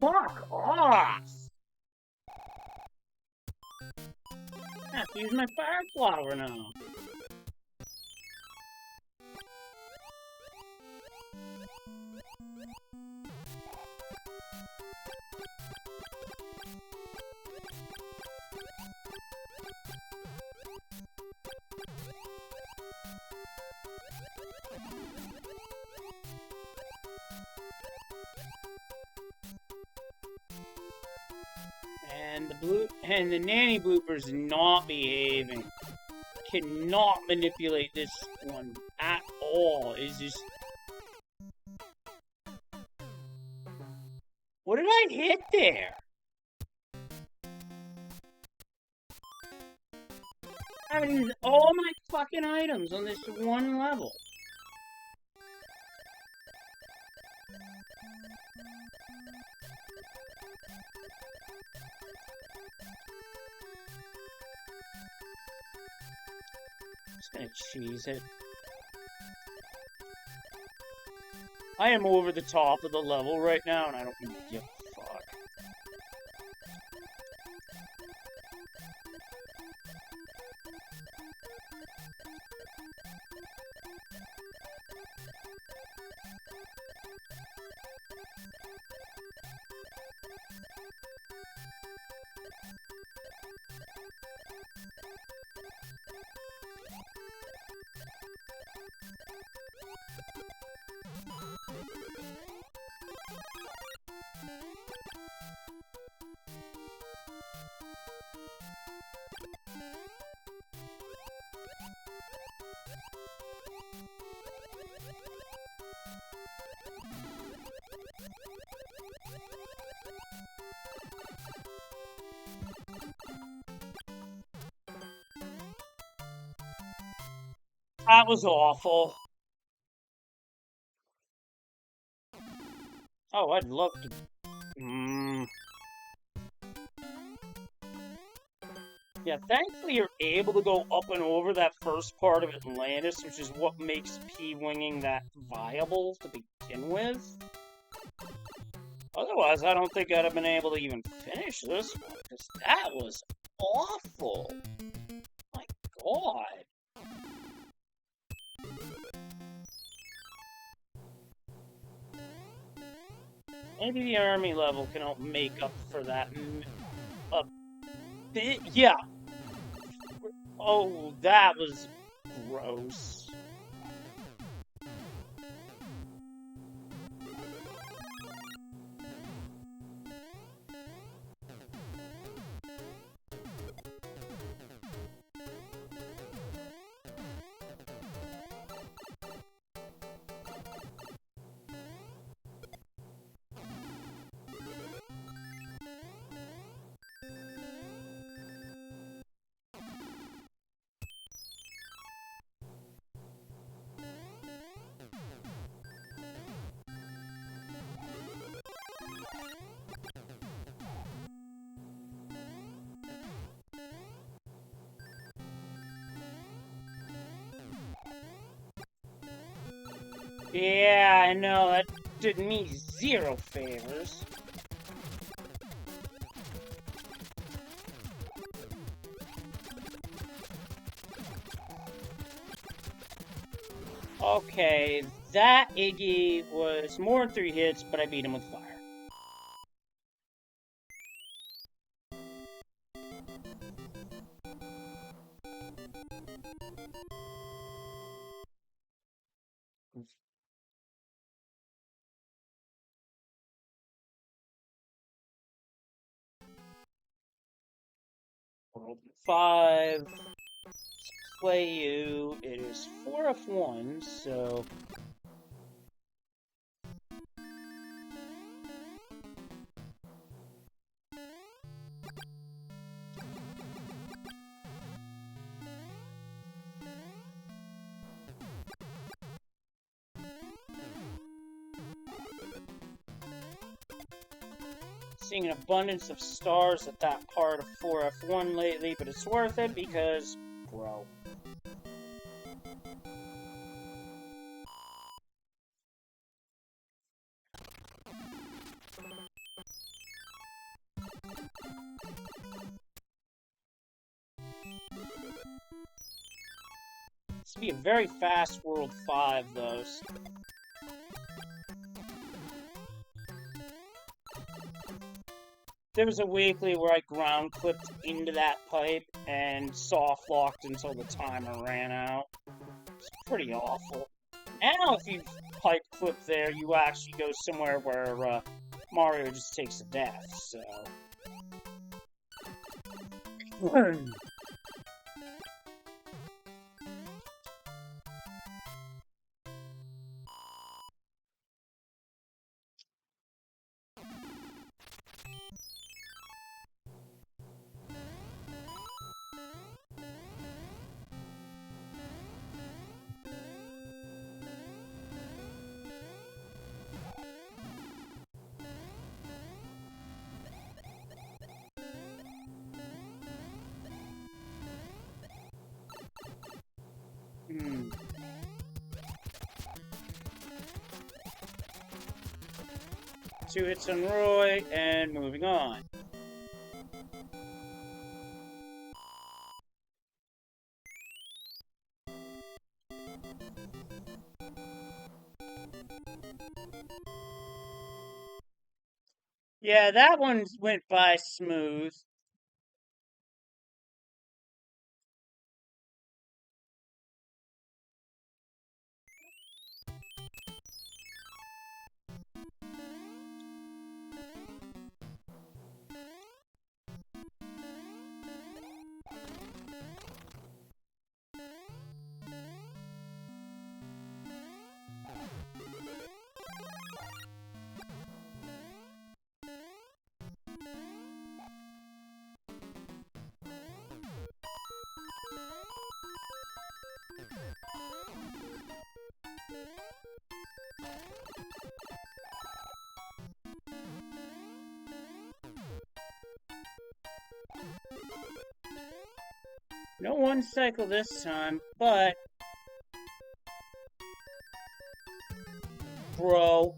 Fuck off! I have to use my fire flower now. And the nanny blooper's not behaving. Cannot manipulate this one at all. It's just... What did I hit there? I haven't used all my fucking items on this one level. Just gonna cheese it. I am over the top of the level right now, and I don't give a fuck. That was awful. Oh, I'd love to. Yeah, thankfully you're able to go up and over that first part of Atlantis, which is what makes P-winging that viable to begin with. Otherwise, I don't think I'd have been able to even finish this one, because that was awful. My God. Maybe the army level can help make up for that a bit. Yeah. Oh, that was gross. Yeah, I know, that did me zero favors. Okay, that Iggy was more than 3 hits, but I beat him with fire. World 5. Let's play you. It is 4F1, so. Seeing an abundance of stars at that part of 4F1 lately, but it's worth it because, bro. This would be a very fast World 5, though. There was a weekly where I ground clipped into that pipe and soft locked until the timer ran out. It's pretty awful. Now, if you pipe clip there, you actually go somewhere where Mario just takes a death, so. Two hits on Roy, and moving on. Yeah, that one went by smooth. No one cycle this time, but... Bro.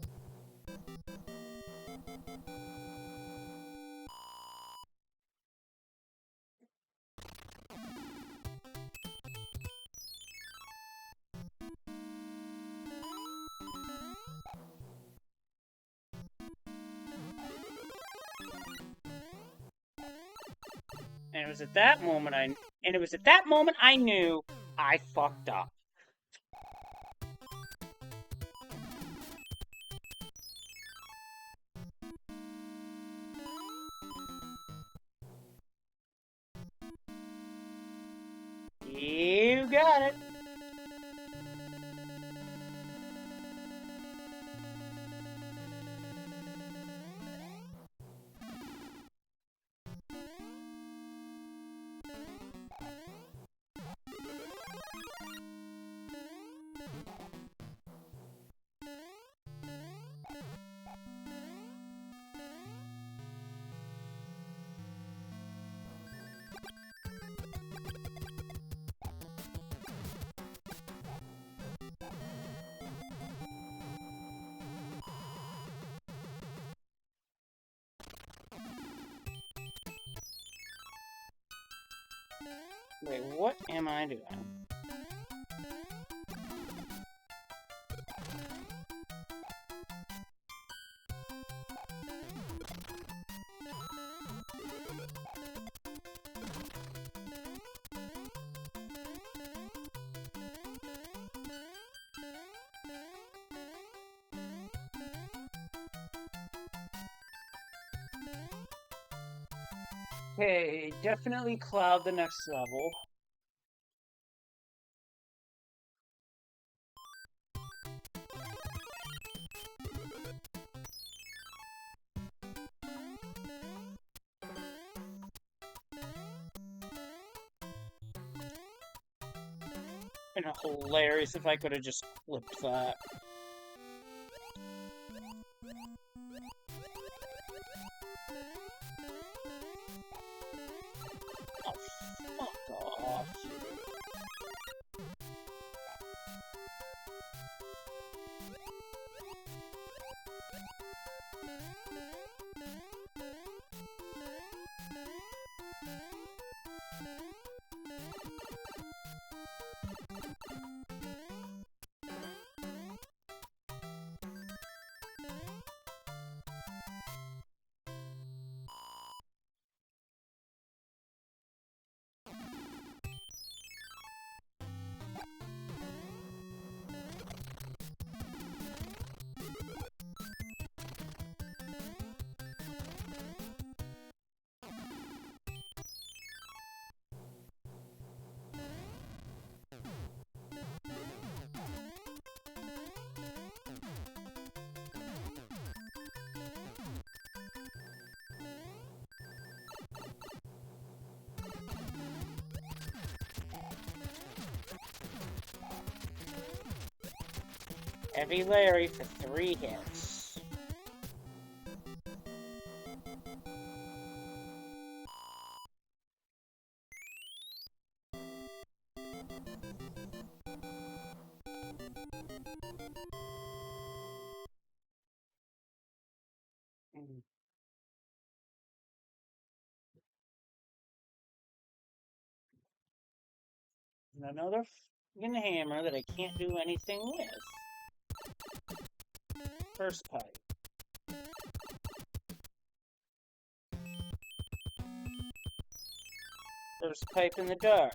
And it was at that moment I knew I fucked up. You got it. Wait, what am I doing? Okay, definitely Cloud the next level. Been hilarious if I could have just flipped that. Oh, fuck off. Heavy Larry for 3 hits. And another fucking hammer that I can't do anything with. First pipe. First pipe in the dark.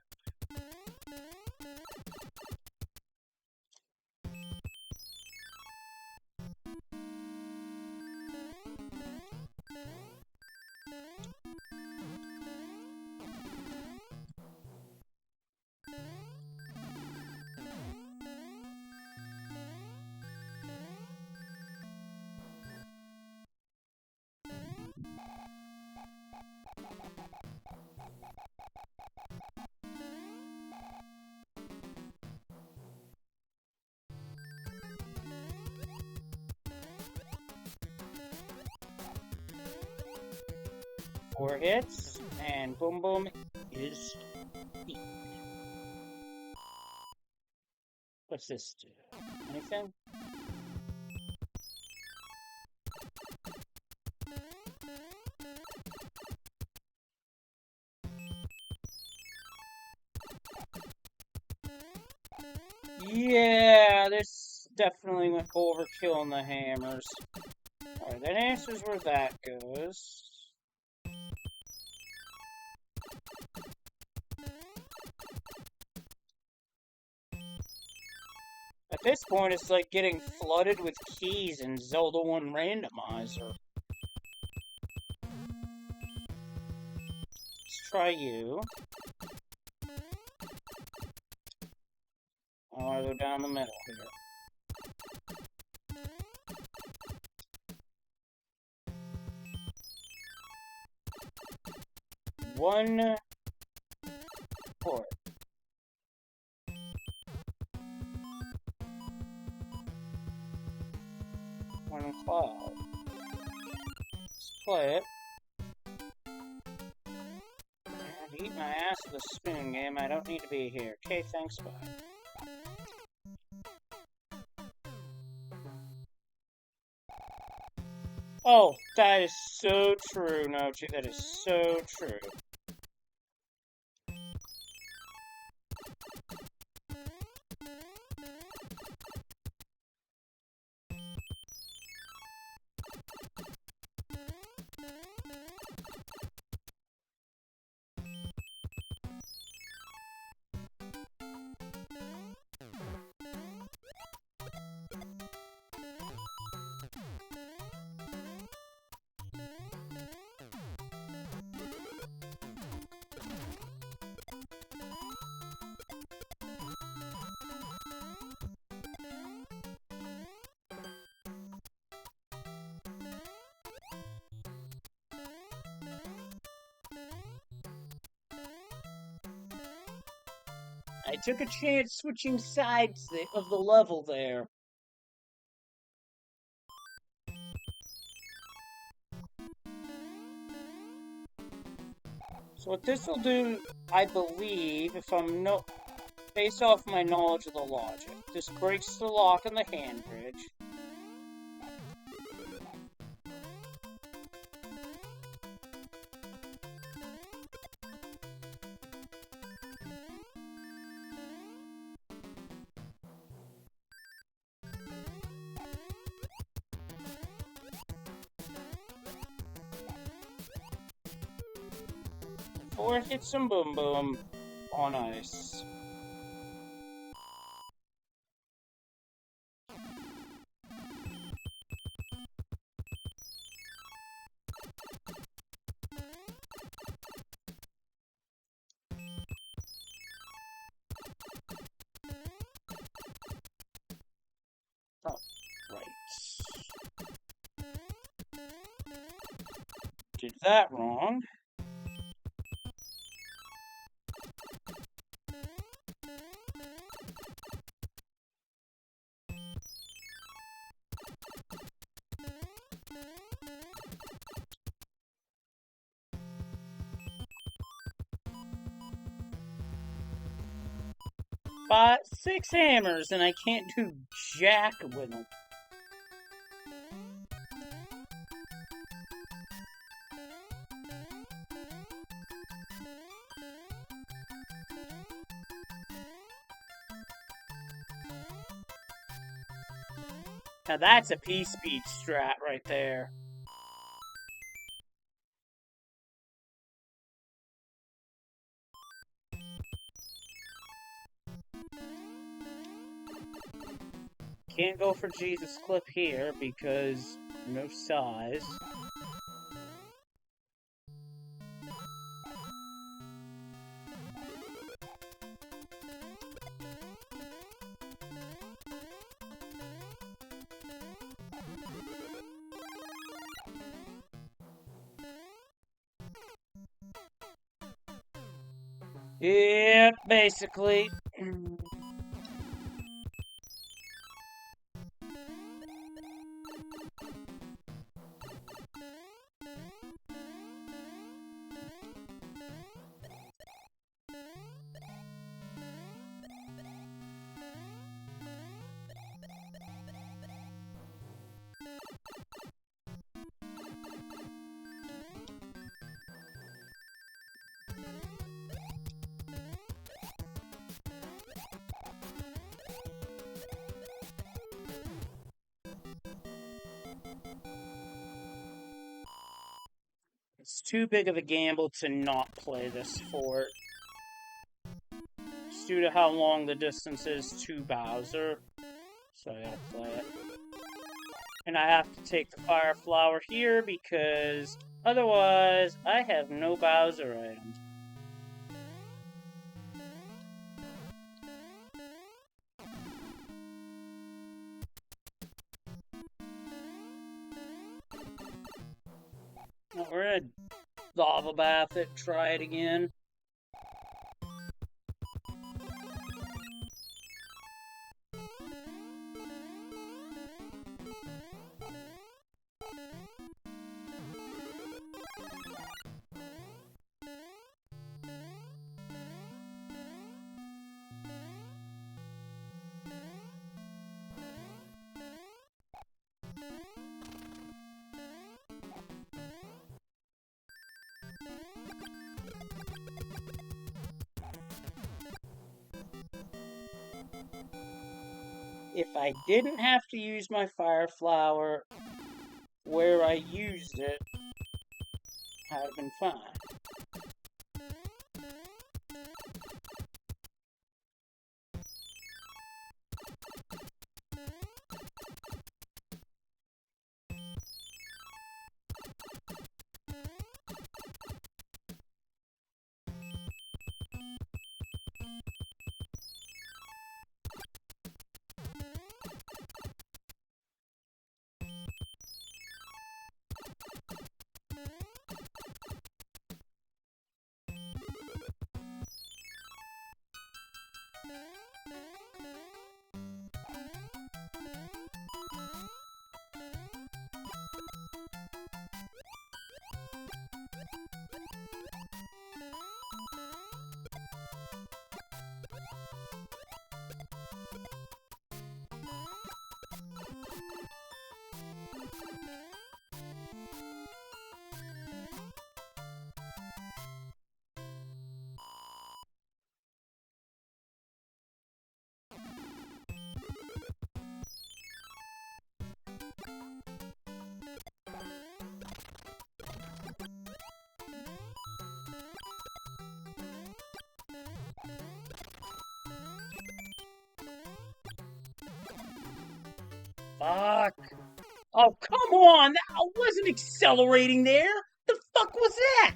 Four hits, and boom boom is beat. What's this do? Anything? Yeah, this definitely went overkill on the hammers. Alright, that answers where that goes. At this point, it's like getting flooded with keys in Zelda 1 Randomizer. Let's try you. I want to go down the middle here. One port. One cloud. Let's play it. And eat my ass with a spoon game. I don't need to be here. Okay, thanks, bye. Oh, that is so true, Nochi. That is so true. I took a chance switching sides of the level there. So what this will do, I believe, if I'm based off my knowledge of the logic, this breaks the lock on the hand bridge. Or hit some boom boom on ice. Oh, right. Did that wrong. But 6 hammers, and I can't do jack with them. Now that's a P-speed strat right there. Can't go for Jesus Clip here because no size. Yep, basically. It's too big of a gamble to not play this fort. Just due to how long the distance is to Bowser. So I gotta play it. And I have to take the Fire Flower here because otherwise I have no Bowser items. Well, we're gonna lava bath it, try it again. If I didn't have to use my Fire Flower where I used it, I'd have been fine. Fuck. Oh, come on! I wasn't accelerating there! The fuck was that?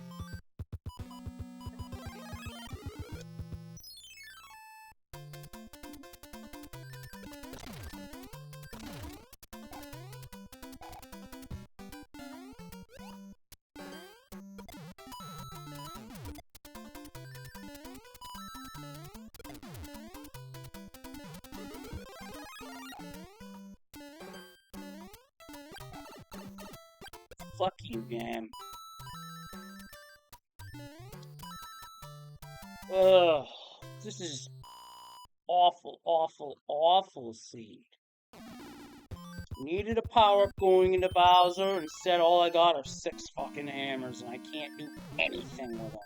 Fuck you, game. Ugh. This is awful, awful, awful seed. Needed a power-up going into Bowser. Instead, all I got are 6 fucking hammers, and I can't do anything with them.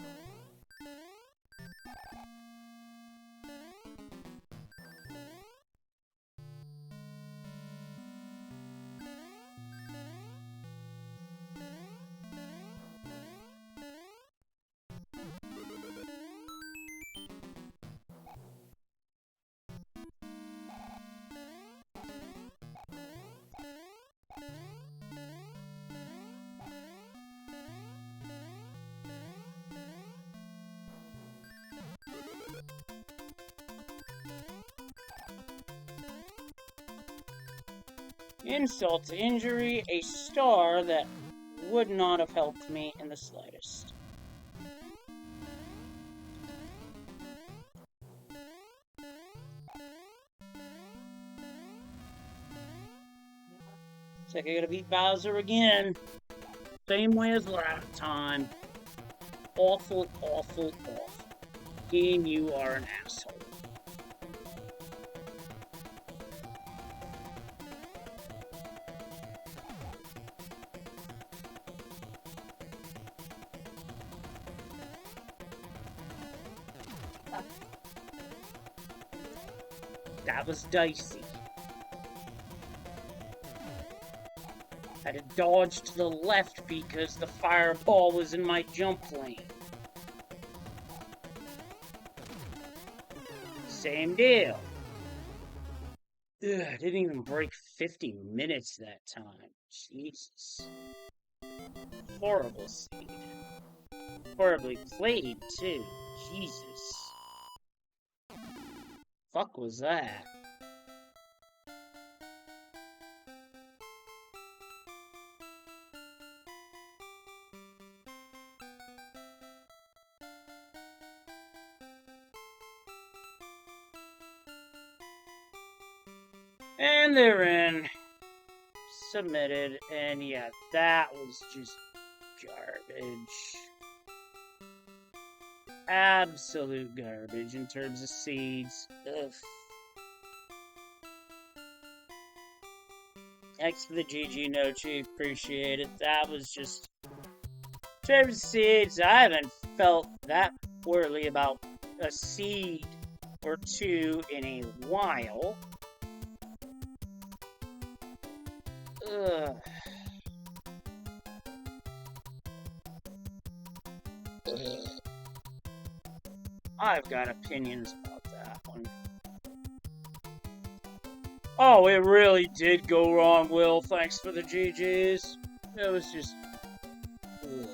Insult to injury, a star that would not have helped me in the slightest. Looks like I gotta beat Bowser again. Same way as last time. Awful, awful, awful. Game, you are an asshole. That was dicey. I had to dodge to the left because the fireball was in my jump lane. Same deal. Ugh, I didn't even break 50 minutes that time. Jesus. Horrible seed. Horribly played, too. Jesus. Fuck was that? And they're in. Submitted. And yeah, that was just garbage. Absolute garbage in terms of seeds. Ugh. Thanks for the GG no chief. Appreciate it. That was just. In terms of seeds, I haven't felt that poorly about a seed or two in a while. Ugh. I've got opinions about that one. Oh, it really did go wrong, Will. Thanks for the GGs. It was just. Ugh.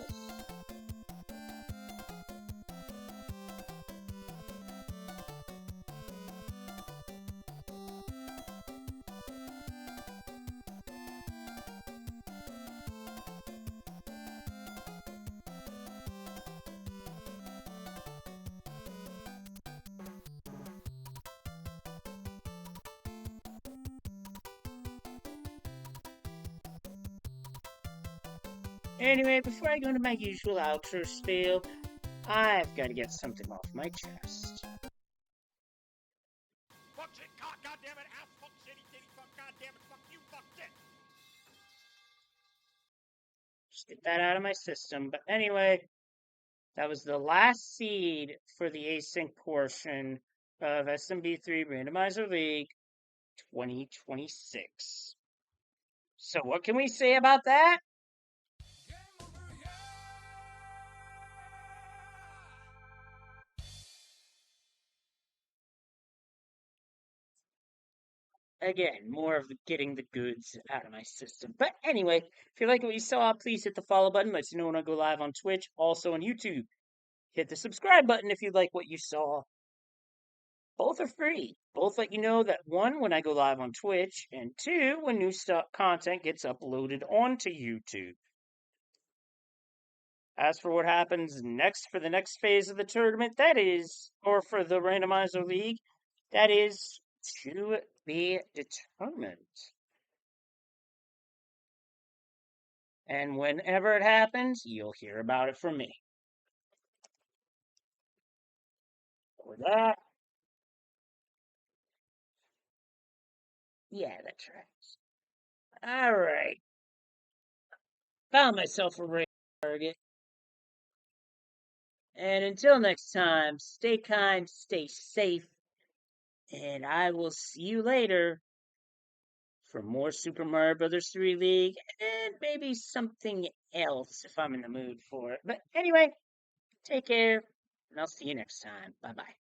Anyway, before I go into my usual outro spiel, I've got to get something off my chest. Fuck shit, God damn it, ass, fuck shitty, titty, fuck, God damn it, fuck you, fuck shit. Just get that out of my system. But anyway, that was the last seed for the async portion of SMB3 Randomizer League 2026. So what can we say about that? Again, more of getting the goods out of my system. But anyway, if you like what you saw, please hit the follow button. Let you know when I go live on Twitch, also on YouTube. Hit the subscribe button if you like what you saw. Both are free. Both let you know that one, when I go live on Twitch, and two, when new content gets uploaded onto YouTube. As for what happens next for the next phase of the tournament, that is, or for the Randomizer League, that is to be determined. And whenever it happens, you'll hear about it from me. With that, yeah, that's right. All right. Found myself a raid target. And until next time, stay kind, stay safe, and I will see you later for more Super Mario Brothers 3 League and maybe something else if I'm in the mood for it. But anyway, take care, and I'll see you next time. Bye bye.